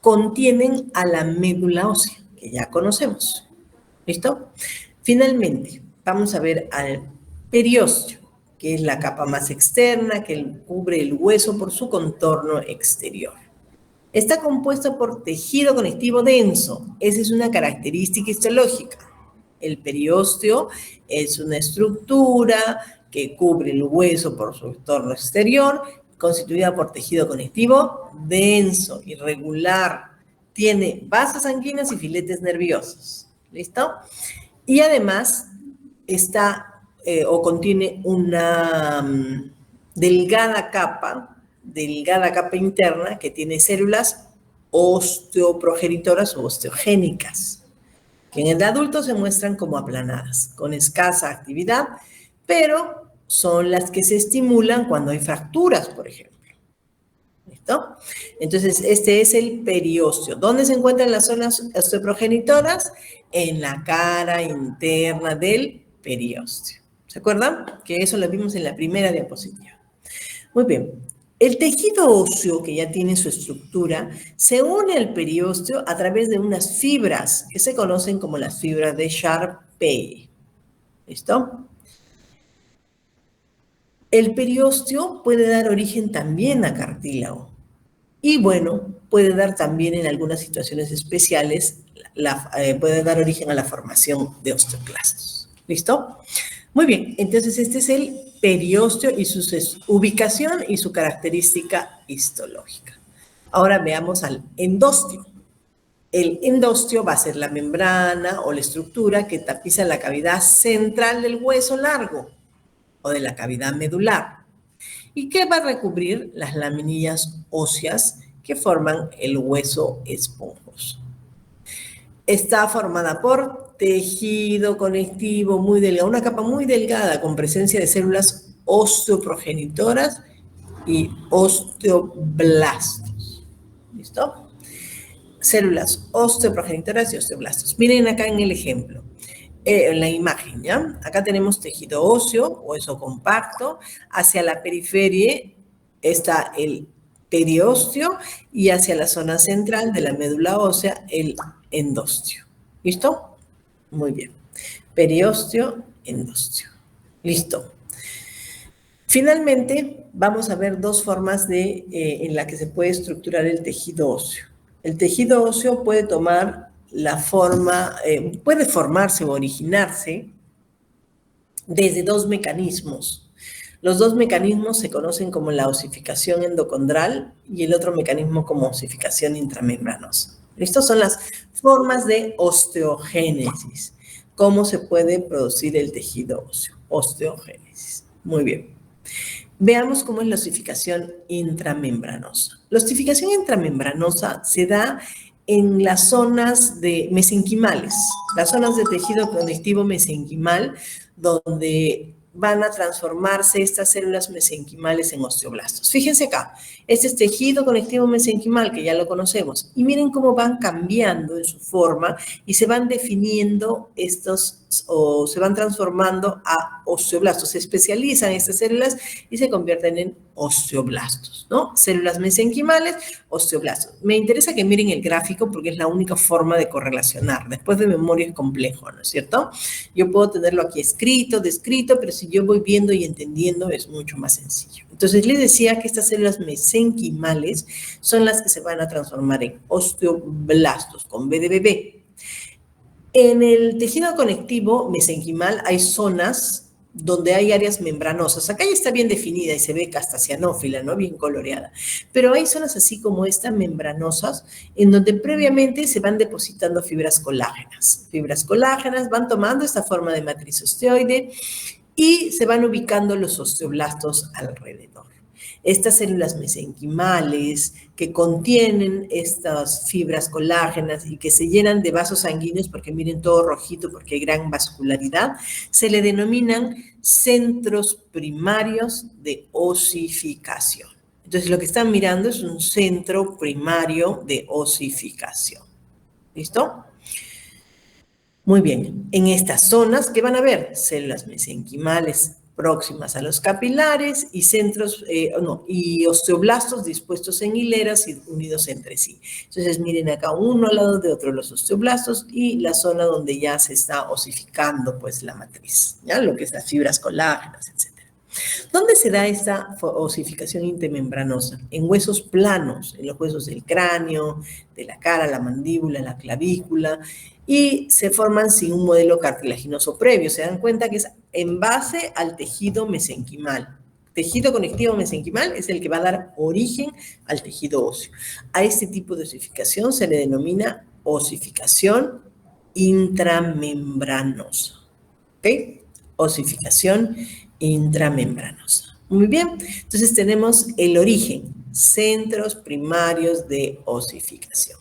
contienen a la médula ósea, que ya conocemos. ¿Listo? Finalmente, vamos a ver al periósteo, que es la capa más externa que cubre el hueso por su contorno exterior. Está compuesto por tejido conectivo denso. Esa es una característica histológica. El periósteo es una estructura que cubre el hueso por su entorno exterior, constituida por tejido conectivo denso, irregular. Tiene vasos sanguíneos y filetes nerviosos. ¿Listo? Y además está o contiene una delgada capa interna que tiene células osteoprogenitoras o osteogénicas, que en el adulto se muestran como aplanadas, con escasa actividad, pero son las que se estimulan cuando hay fracturas, por ejemplo. ¿Listo? Entonces, este es el periósteo. ¿Dónde se encuentran las zonas osteoprogenitoras? En la cara interna del periósteo. ¿Se acuerdan? Que eso lo vimos en la primera diapositiva. Muy bien. El tejido óseo, que ya tiene su estructura, se une al periósteo a través de unas fibras que se conocen como las fibras de Sharpe. ¿Listo? El periósteo puede dar origen también a cartílago. Y bueno, puede dar también en algunas situaciones especiales, puede dar origen a la formación de osteoclastos. ¿Listo? Muy bien, entonces este es el periósteo y su ubicación y su característica histológica. Ahora veamos al endostio. El endostio va a ser la membrana o la estructura que tapiza la cavidad central del hueso largo o de la cavidad medular. ¿Y qué va a recubrir? Las laminillas óseas que forman el hueso esponjoso. está formada por tejido conectivo muy delgado, una capa muy delgada con presencia de células osteoprogenitoras y osteoblastos. ¿Listo? Células osteoprogenitoras y osteoblastos. Miren acá en el ejemplo, en la imagen, ¿ya? Acá tenemos tejido óseo, hueso compacto, hacia la periferia está el periósteo y hacia la zona central de la médula ósea el endostio. ¿Listo? Muy bien. Periósteo, endostio. Listo. Finalmente, vamos a ver dos formas en la que se puede estructurar el tejido óseo. El tejido óseo puede tomar la forma, puede formarse o originarse desde dos mecanismos. Los dos mecanismos se conocen como la osificación endocondral y el otro mecanismo como osificación intramembranosa. Estas son las formas de osteogénesis. ¿Cómo se puede producir el tejido óseo? Osteogénesis. Muy bien. Veamos cómo es la osificación intramembranosa. La osificación intramembranosa se da en las zonas mesenquimales, las zonas de tejido conectivo mesenquimal, donde van a transformarse estas células mesenquimales en osteoblastos. Fíjense acá, este es tejido conectivo mesenquimal, que ya lo conocemos, y miren cómo van cambiando en su forma y se van definiendo o se van transformando a osteoblastos. Se especializan estas células y se convierten en osteoblastos, ¿no? Células mesenquimales, osteoblastos. Me interesa que miren el gráfico porque es la única forma de correlacionar. Después de memoria es complejo, ¿no es cierto? Yo puedo tenerlo aquí escrito, descrito, pero si yo voy viendo y entendiendo es mucho más sencillo. Entonces, les decía que estas células mesenquimales son las que se van a transformar en osteoblastos, con B de bebé. En el tejido conectivo mesenquimal hay zonas donde hay áreas membranosas. Acá ya está bien definida y se ve castacianófila, ¿no? Bien coloreada. Pero hay zonas así como estas membranosas en donde previamente se van depositando fibras colágenas. Fibras colágenas van tomando esta forma de matriz osteoide y se van ubicando los osteoblastos alrededor. Estas células mesenquimales que contienen estas fibras colágenas y que se llenan de vasos sanguíneos, porque miren todo rojito, porque hay gran vascularidad, se le denominan centros primarios de osificación. Entonces, lo que están mirando es un centro primario de osificación. ¿Listo? Muy bien, en estas zonas, ¿qué van a ver? Células mesenquimales próximas a los capilares y y osteoblastos dispuestos en hileras y unidos entre sí. Entonces, miren acá uno al lado de otro los osteoblastos y la zona donde ya se está osificando, pues, la matriz, ¿ya? Lo que es las fibras colágenas, etc. ¿Dónde se da esta osificación intermembranosa? En huesos planos, en los huesos del cráneo, de la cara, la mandíbula, la clavícula, y se forman sin un modelo cartilaginoso previo. Se dan cuenta que es en base al tejido mesenquimal. Tejido conectivo mesenquimal es el que va a dar origen al tejido óseo. A este tipo de osificación se le denomina osificación intramembranosa. ¿Ok? Osificación intramembranosa. Muy bien, entonces tenemos el origen, centros primarios de osificación.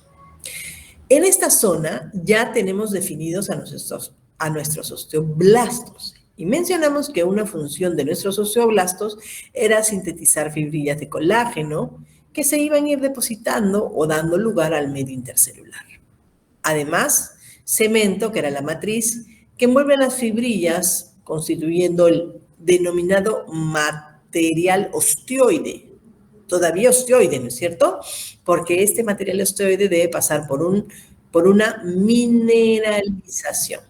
En esta zona ya tenemos definidos a nuestros osteoblastos y mencionamos que una función de nuestros osteoblastos era sintetizar fibrillas de colágeno que se iban a ir depositando o dando lugar al medio intercelular. Además, cemento, que era la matriz, que envuelve las fibrillas constituyendo el denominado material osteoide. Todavía osteoide, ¿no es cierto? Porque este material osteoide debe pasar por una mineralización.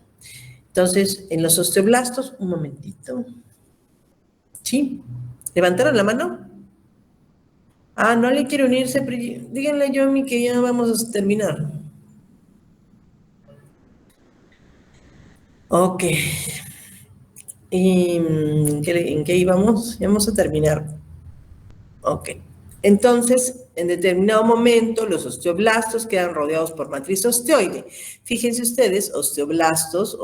Entonces, en los osteoblastos, un momentito. ¿Sí? ¿Levantaron la mano? Ah, no le quiero unirse, pero díganle a Yomi que ya vamos a terminar. Ok. ¿En qué íbamos? Ya vamos a terminar. Ok. Entonces, en determinado momento, los osteoblastos quedan rodeados por matriz osteoide. Fíjense ustedes, osteoblastos,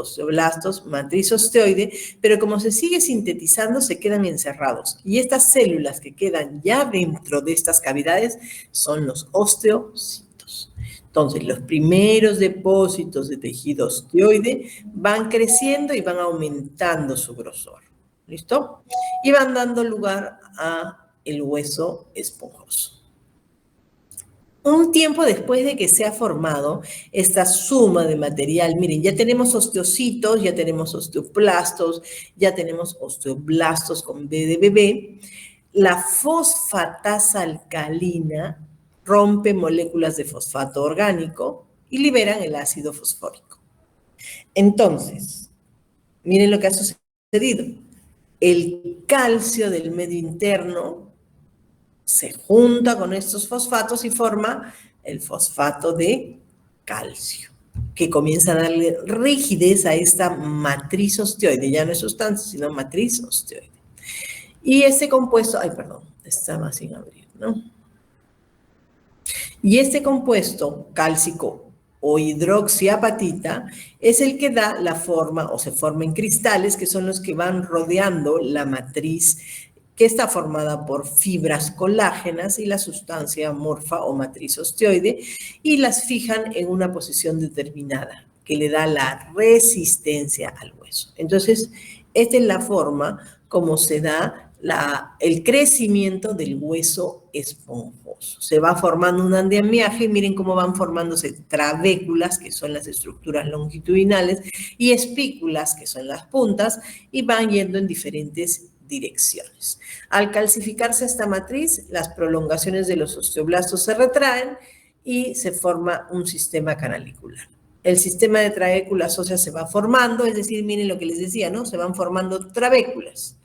matriz osteoide, pero como se sigue sintetizando, se quedan encerrados. Y estas células que quedan ya dentro de estas cavidades son los osteocitos. Entonces, los primeros depósitos de tejido osteoide van creciendo y van aumentando su grosor. ¿Listo? Y van dando lugar a el hueso esponjoso. Un tiempo después de que se ha formado esta suma de material, miren, ya tenemos osteocitos, ya tenemos osteoplastos, ya tenemos osteoblastos con B de bebé, la fosfatasa alcalina rompe moléculas de fosfato orgánico y liberan el ácido fosfórico. Entonces, miren lo que ha sucedido. El calcio del medio interno se junta con estos fosfatos y forma el fosfato de calcio, que comienza a darle rigidez a esta matriz osteoide. Ya no es sustancia, sino matriz osteoide. Y este compuesto, ay, perdón, estaba sin abrir, ¿no? Y este compuesto cálcico o hidroxiapatita es el que da la forma o se forma en cristales, que son los que van rodeando la matriz que está formada por fibras colágenas y la sustancia morfa o matriz osteoide, y las fijan en una posición determinada, que le da la resistencia al hueso. Entonces, esta es la forma como se da el crecimiento del hueso esponjoso. Se va formando un andamiaje, miren cómo van formándose trabéculas, que son las estructuras longitudinales, y espículas, que son las puntas, y van yendo en diferentes direcciones. Al calcificarse esta matriz, las prolongaciones de los osteoblastos se retraen y se forma un sistema canalicular. El sistema de trabéculas óseas se va formando, es decir, miren lo que les decía, ¿no? Se van formando trabéculas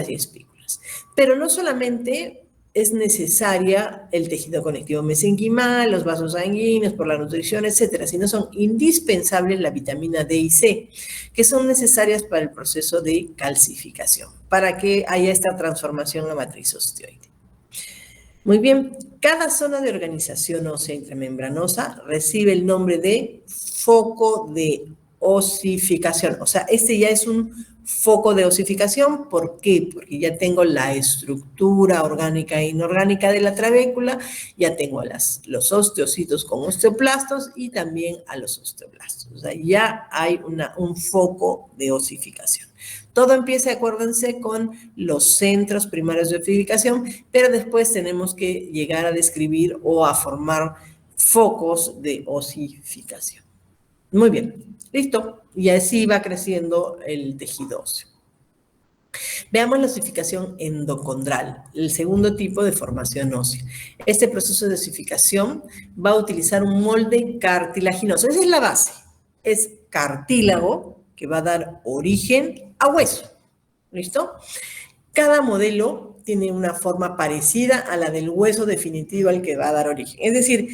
y espículas. Pero no solamente es necesaria el tejido conectivo mesenquimal, los vasos sanguíneos por la nutrición, etcétera, sino son indispensables la vitamina D y C, que son necesarias para el proceso de calcificación, para que haya esta transformación a matriz osteoide. Muy bien, cada zona de organización ósea intramembranosa recibe el nombre de foco de osificación. O sea, este ya es un foco de osificación. ¿Por qué? Porque ya tengo la estructura orgánica e inorgánica de la trabécula, ya tengo los osteocitos con osteoplastos y también a los osteoblastos. O sea, ya hay un foco de osificación. Todo empieza, acuérdense, con los centros primarios de osificación, pero después tenemos que llegar a describir o a formar focos de osificación. Muy bien, listo. Y así va creciendo el tejido óseo. Veamos la osificación endocondral, el segundo tipo de formación ósea. Este proceso de osificación va a utilizar un molde cartilaginoso. Esa es la base. Es cartílago que va a dar origen a hueso. ¿Listo? Cada modelo tiene una forma parecida a la del hueso definitivo al que va a dar origen. Es decir,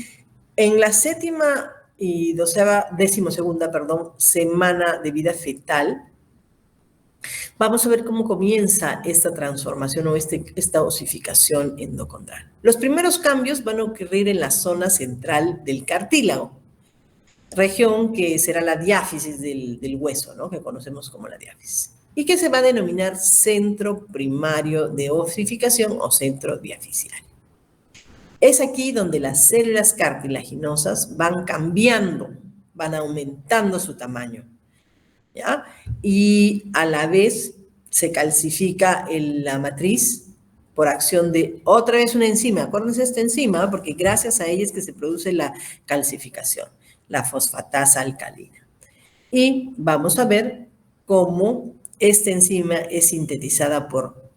en la séptima y decimosegunda semana de vida fetal, vamos a ver cómo comienza esta transformación o esta osificación endocondral. Los primeros cambios van a ocurrir en la zona central del cartílago, región que será la diáfisis del hueso, ¿no? Que conocemos como la diáfisis, y que se va a denominar centro primario de osificación o centro diaficiario. Es aquí donde las células cartilaginosas van cambiando, van aumentando su tamaño, ¿ya? Y a la vez se calcifica la matriz por acción de otra vez una enzima. Acuérdense de esta enzima porque gracias a ella es que se produce la calcificación, la fosfatasa alcalina. Y vamos a ver cómo esta enzima es sintetizada por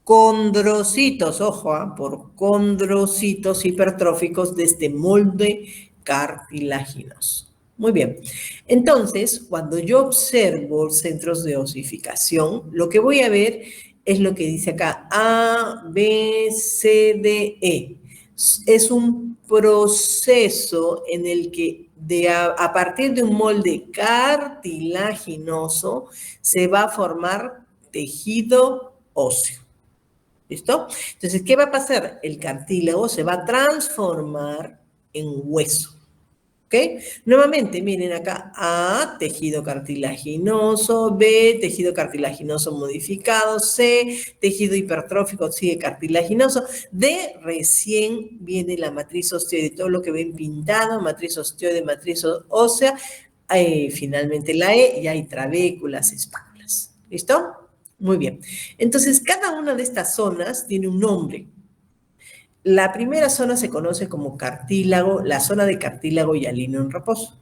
condrocitos, ojo, por condrocitos hipertróficos de este molde cartilaginoso. Muy bien. Entonces, cuando yo observo centros de osificación, lo que voy a ver es lo que dice acá, A, B, C, D, E. Es un proceso en el que a partir de un molde cartilaginoso se va a formar tejido óseo. ¿Listo? Entonces, ¿qué va a pasar? El cartílago se va a transformar en hueso. ¿Ok? Nuevamente, miren acá, A, tejido cartilaginoso, B, tejido cartilaginoso modificado, C, tejido hipertrófico, sigue cartilaginoso, D, recién viene la matriz osteoide, todo lo que ven pintado, matriz osteoide, matriz ósea, finalmente la E, y hay trabéculas, espáculas. ¿Listo? Muy bien. Entonces, cada una de estas zonas tiene un nombre. La primera zona se conoce como cartílago, la zona de cartílago hialino en reposo.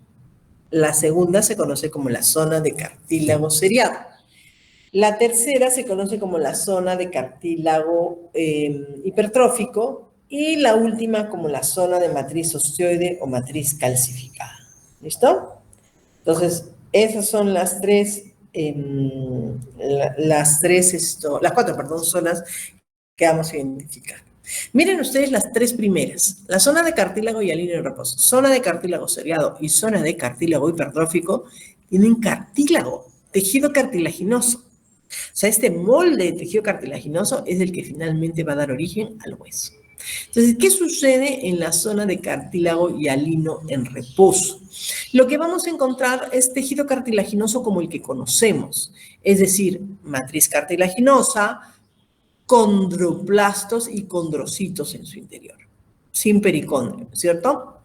La segunda se conoce como la zona de cartílago seriado. La tercera se conoce como la zona de cartílago hipertrófico y la última como la zona de matriz osteoide o matriz calcificada. ¿Listo? Entonces, esas son las las cuatro, perdón, zonas que vamos a identificar. Miren ustedes las tres primeras, la zona de cartílago hialino en reposo, zona de cartílago seriado y zona de cartílago hipertrófico, tienen cartílago, tejido cartilaginoso. O sea, este molde de tejido cartilaginoso es el que finalmente va a dar origen al hueso. Entonces, ¿qué sucede en la zona de cartílago hialino en reposo? Lo que vamos a encontrar es tejido cartilaginoso como el que conocemos, es decir, matriz cartilaginosa, condroplastos y condrocitos en su interior, sin pericondrio, ¿cierto?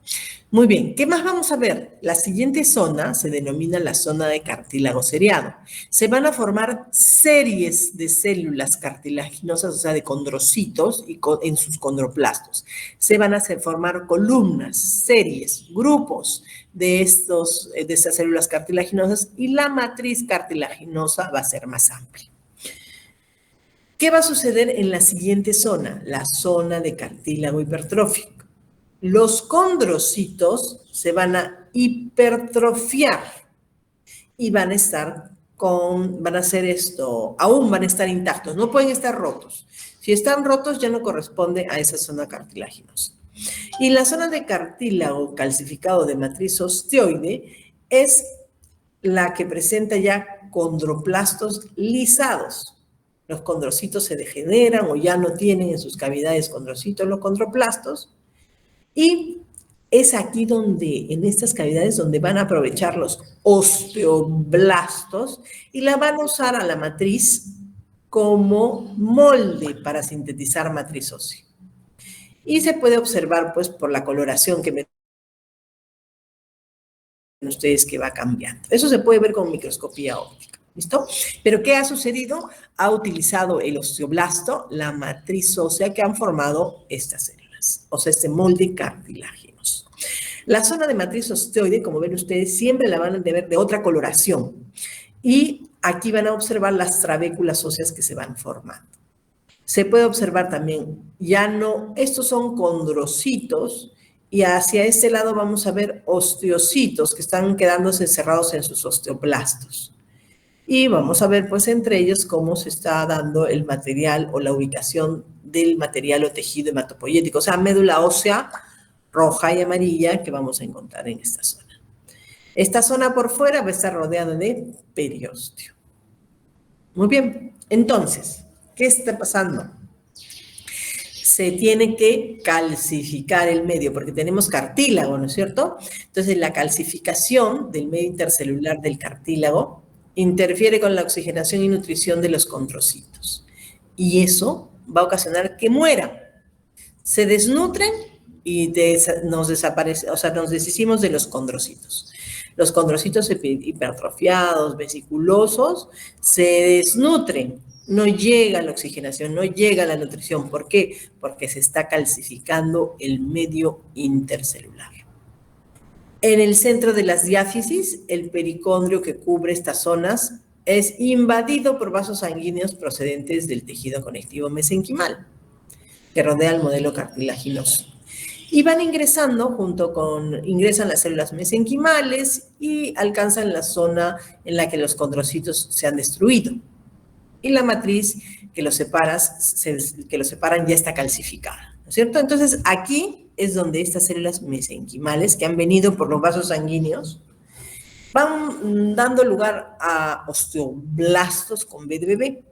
Muy bien, ¿qué más vamos a ver? La siguiente zona se denomina la zona de cartílago seriado. Se van a formar series de células cartilaginosas, o sea, de condrocitos en sus condroplastos. Se van a formar columnas, series, grupos de estas células cartilaginosas y la matriz cartilaginosa va a ser más amplia. ¿Qué va a suceder en la siguiente zona? La zona de cartílago hipertrófico. Los condrocitos se van a hipertrofiar y van a estar aún van a estar intactos, no pueden estar rotos. Si están rotos ya no corresponde a esa zona cartilaginosa. Y la zona de cartílago calcificado de matriz osteoide es la que presenta ya condroplastos lisados. Los condrocitos se degeneran o ya no tienen en sus cavidades condrocitos los condroplastos. Y es aquí donde, en estas cavidades, donde van a aprovechar los osteoblastos y la van a usar a la matriz como molde para sintetizar matriz ósea. Y se puede observar, pues, por la coloración que ven ustedes que va cambiando. Eso se puede ver con microscopía óptica. ¿Listo? Pero ¿qué ha sucedido? Ha utilizado el osteoblasto, la matriz ósea que han formado estas células, o sea, este molde cartilaginoso. La zona de matriz osteoide, como ven ustedes, siempre la van a ver de otra coloración. Y aquí van a observar las trabéculas óseas que se van formando. Se puede observar también, estos son condrocitos, y hacia este lado vamos a ver osteocitos que están quedándose encerrados en sus osteoblastos. Y vamos a ver, pues, entre ellos cómo se está dando el material o la ubicación del material o tejido hematopoyético, o sea, médula ósea roja y amarilla que vamos a encontrar en esta zona. Esta zona por fuera va a estar rodeada de periósteo. Muy bien, entonces, ¿qué está pasando? Se tiene que calcificar el medio, porque tenemos cartílago, ¿no es cierto? Entonces, la calcificación del medio intercelular del cartílago interfiere con la oxigenación y nutrición de los condrocitos. Y eso va a ocasionar que mueran. Se desnutren y nos deshicimos de los condrocitos. Los condrocitos hipertrofiados, vesiculosos, se desnutren. No llega la oxigenación, no llega la nutrición. ¿Por qué? Porque se está calcificando el medio intercelular. En el centro de las diáfisis, el pericondrio que cubre estas zonas es invadido por vasos sanguíneos procedentes del tejido conectivo mesenquimal, que rodea el modelo cartilaginoso. Y van ingresan las células mesenquimales y alcanzan la zona en la que los condrocitos se han destruido. Y la matriz que los separan ya está calcificada, ¿no es cierto? Entonces, aquí es donde estas células mesenquimales que han venido por los vasos sanguíneos van dando lugar a osteoblastos con B de bebé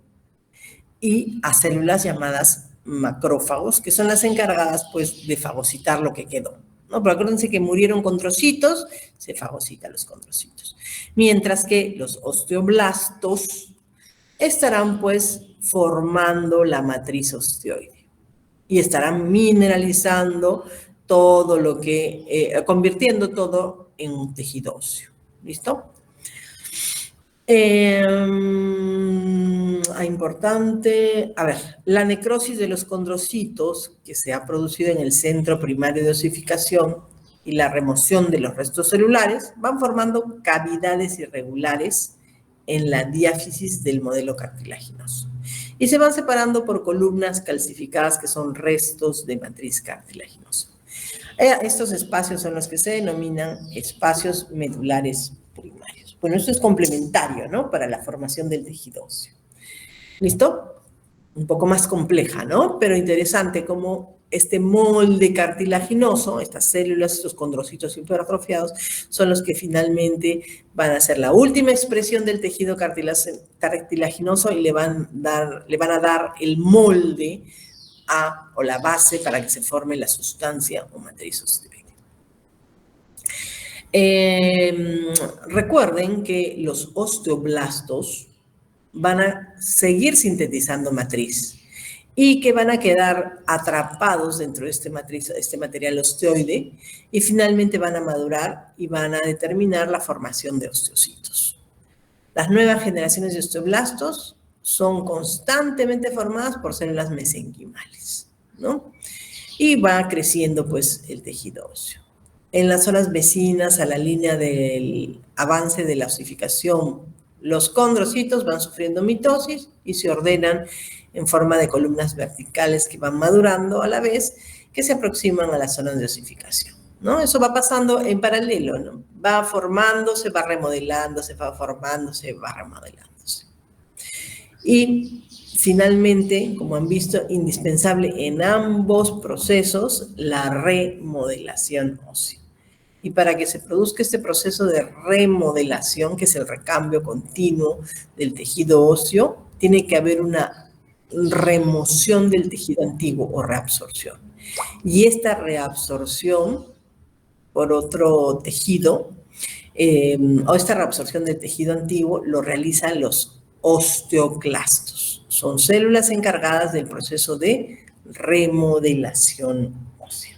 y a células llamadas macrófagos, que son las encargadas, pues, de fagocitar lo que quedó, ¿no? Pero acuérdense que murieron condrocitos, se fagocitan los condrocitos. Mientras que los osteoblastos estarán pues formando la matriz osteoide y estarán mineralizando todo lo que, convirtiendo todo en un tejido óseo. ¿Listo? Importante, a ver, la necrosis de los condrocitos que se ha producido en el centro primario de osificación y la remoción de los restos celulares van formando cavidades irregulares en la diáfisis del modelo cartilaginoso y se van separando por columnas calcificadas que son restos de matriz cartilaginosa. Estos espacios son los que se denominan espacios medulares primarios. Bueno, esto es complementario, ¿no? Para la formación del tejido óseo. ¿Listo? Un poco más compleja, ¿no? Pero interesante cómo este molde cartilaginoso, estas células, estos condrocitos hipertrofiados, son los que finalmente van a ser la última expresión del tejido cartilaginoso y le van a dar el molde o la base para que se forme la sustancia o matriz osteoide. Recuerden que los osteoblastos van a seguir sintetizando matriz y que van a quedar atrapados dentro de este material osteoide y finalmente van a madurar y van a determinar la formación de osteocitos. Las nuevas generaciones de osteoblastos son constantemente formadas por células mesenquimales, ¿no? Y va creciendo pues el tejido óseo. En las zonas vecinas a la línea del avance de la osificación, los condrocitos van sufriendo mitosis y se ordenan en forma de columnas verticales que van madurando a la vez que se aproximan a las zonas de osificación, ¿no? Eso va pasando en paralelo, ¿no? Va formándose, va remodelándose, va formándose, va remodelándose. Y finalmente, como han visto, indispensable en ambos procesos la remodelación ósea. Y para que se produzca este proceso de remodelación, que es el recambio continuo del tejido óseo, tiene que haber una remoción del tejido antiguo o reabsorción. Y esta reabsorción por otro tejido, o esta reabsorción del tejido antiguo, lo realizan los osteoclastos. Son células encargadas del proceso de remodelación ósea.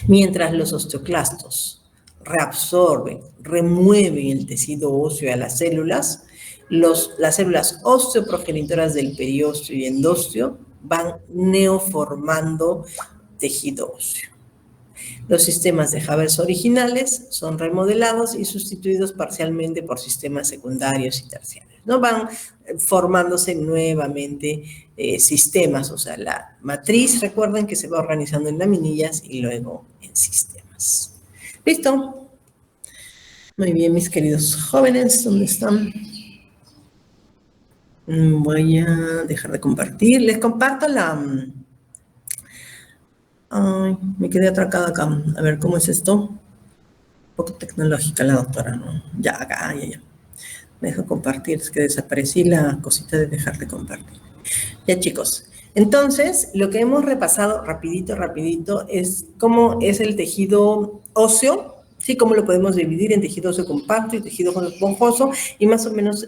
Mientras los osteoclastos reabsorben, remueven el tejido óseo a las células, las células osteoprogenitoras del periósteo y endósteo van neoformando tejido óseo. Los sistemas de Haber originales son remodelados y sustituidos parcialmente por sistemas secundarios y terciarios, ¿no? Van formándose nuevamente sistemas, o sea, la matriz, recuerden que se va organizando en laminillas y luego en sistemas. ¿Listo? Muy bien, mis queridos jóvenes, ¿dónde están? Voy a dejar de compartir. Les comparto la... Ay, me quedé atracada acá. A ver, ¿cómo es esto? Un poco tecnológica la doctora, ¿no? Ya, acá, ya. Me dejo compartir, es que desaparecí la cosita de dejar de compartir. Ya, chicos. Entonces, lo que hemos repasado rapidito, es cómo es el tejido óseo, ¿sí? Cómo lo podemos dividir en tejido óseo compacto y tejido óseo esponjoso, y más o menos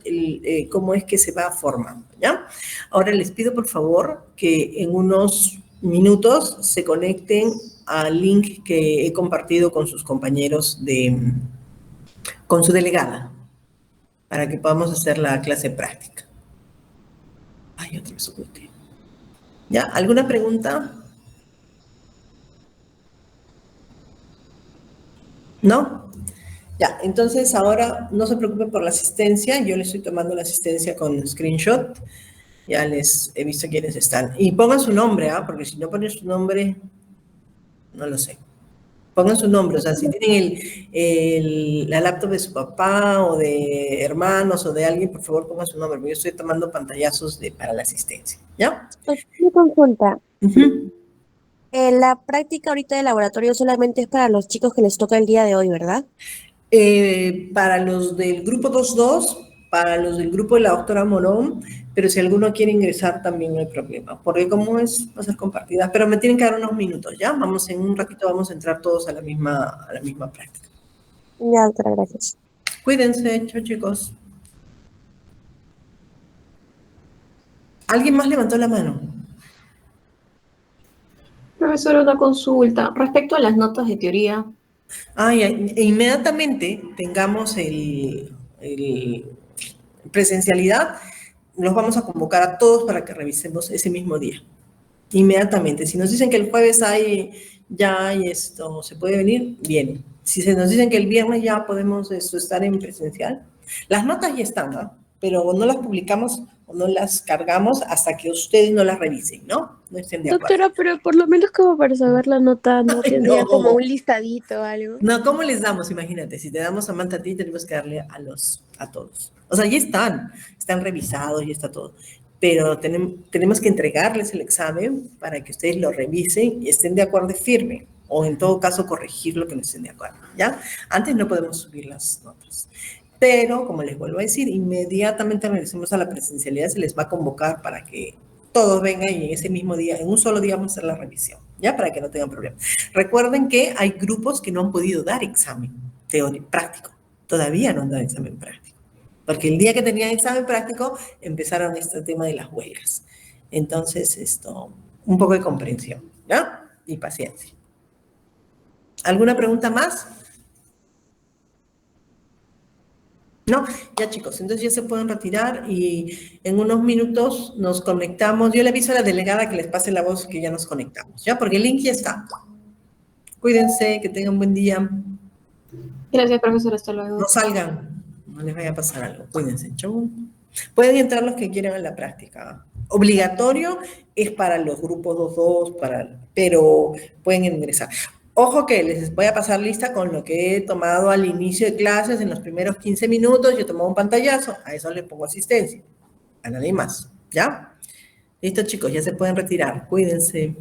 cómo es que se va formando, ¿ya? Ahora les pido, por favor, que en unos minutos se conecten al link que he compartido con sus compañeros con su delegada, para que podamos hacer la clase práctica. Ay, otra vez oculté. ¿Ya? ¿Alguna pregunta? ¿No? Ya, entonces ahora no se preocupen por la asistencia, yo les estoy tomando la asistencia con screenshot, ya les he visto quiénes están. Y pongan su nombre, porque si no ponen su nombre, no lo sé. Pongan su nombre, o sea, si tienen la laptop de su papá o de hermanos o de alguien, por favor pongan su nombre, porque yo estoy tomando pantallazos para la asistencia, ¿ya? Una consulta. La práctica ahorita de laboratorio solamente es para los chicos que les toca el día de hoy, ¿verdad? Para los del grupo 2.2, para los del grupo de la doctora Morón, pero si alguno quiere ingresar también no hay problema, porque como es, va a ser compartida, pero me tienen que dar unos minutos, ¿ya? Vamos, en un ratito vamos a entrar todos a la misma práctica. Ya, doctora, gracias. Cuídense, chao chicos. ¿Alguien más levantó la mano? Profesora, una consulta. Respecto a las notas de teoría, E inmediatamente tengamos presencialidad, los vamos a convocar a todos para que revisemos ese mismo día. Inmediatamente. Si nos dicen que el jueves ya hay esto, se puede venir, bien. Si se nos dicen que el viernes ya podemos estar en presencial, las notas ya están, ¿no? Pero no las publicamos o no las cargamos hasta que ustedes no las revisen, ¿no? No estén de acuerdo. Doctora, pero por lo menos como para saber la nota, ¿no Ay, tendría no. como un listadito o algo? No, ¿cómo les damos? Imagínate, si te damos a Manta a ti, tenemos que darle a todos. O sea, ya están revisados, ya está todo. Pero tenemos que entregarles el examen para que ustedes lo revisen y estén de acuerdo y firmen. O en todo caso, corregir lo que no estén de acuerdo, ¿ya? Antes no podemos subir las notas. Pero, como les vuelvo a decir, inmediatamente regresemos a la presencialidad, se les va a convocar para que todos vengan y en ese mismo día, en un solo día vamos a hacer la revisión, ¿ya? Para que no tengan problemas. Recuerden que hay grupos que no han podido dar examen teórico práctico. Todavía no han dado examen práctico. Porque el día que tenían examen práctico, empezaron este tema de las huelgas. Entonces, un poco de comprensión, ¿ya? Y paciencia. ¿Alguna pregunta más? No, ya chicos, entonces ya se pueden retirar y en unos minutos nos conectamos. Yo le aviso a la delegada que les pase la voz que ya nos conectamos, ¿ya? Porque el link ya está. Cuídense, que tengan buen día. gracias, profesora, hasta luego. No salgan, no les vaya a pasar algo. Cuídense, chau. Pueden entrar los que quieran a la práctica. Obligatorio es para los grupos 2-2, pero pueden ingresar. Ojo que les voy a pasar lista con lo que he tomado al inicio de clases, en los primeros 15 minutos, yo tomo un pantallazo, a eso les pongo asistencia, a nadie más, ¿ya? Listo chicos, ya se pueden retirar, cuídense.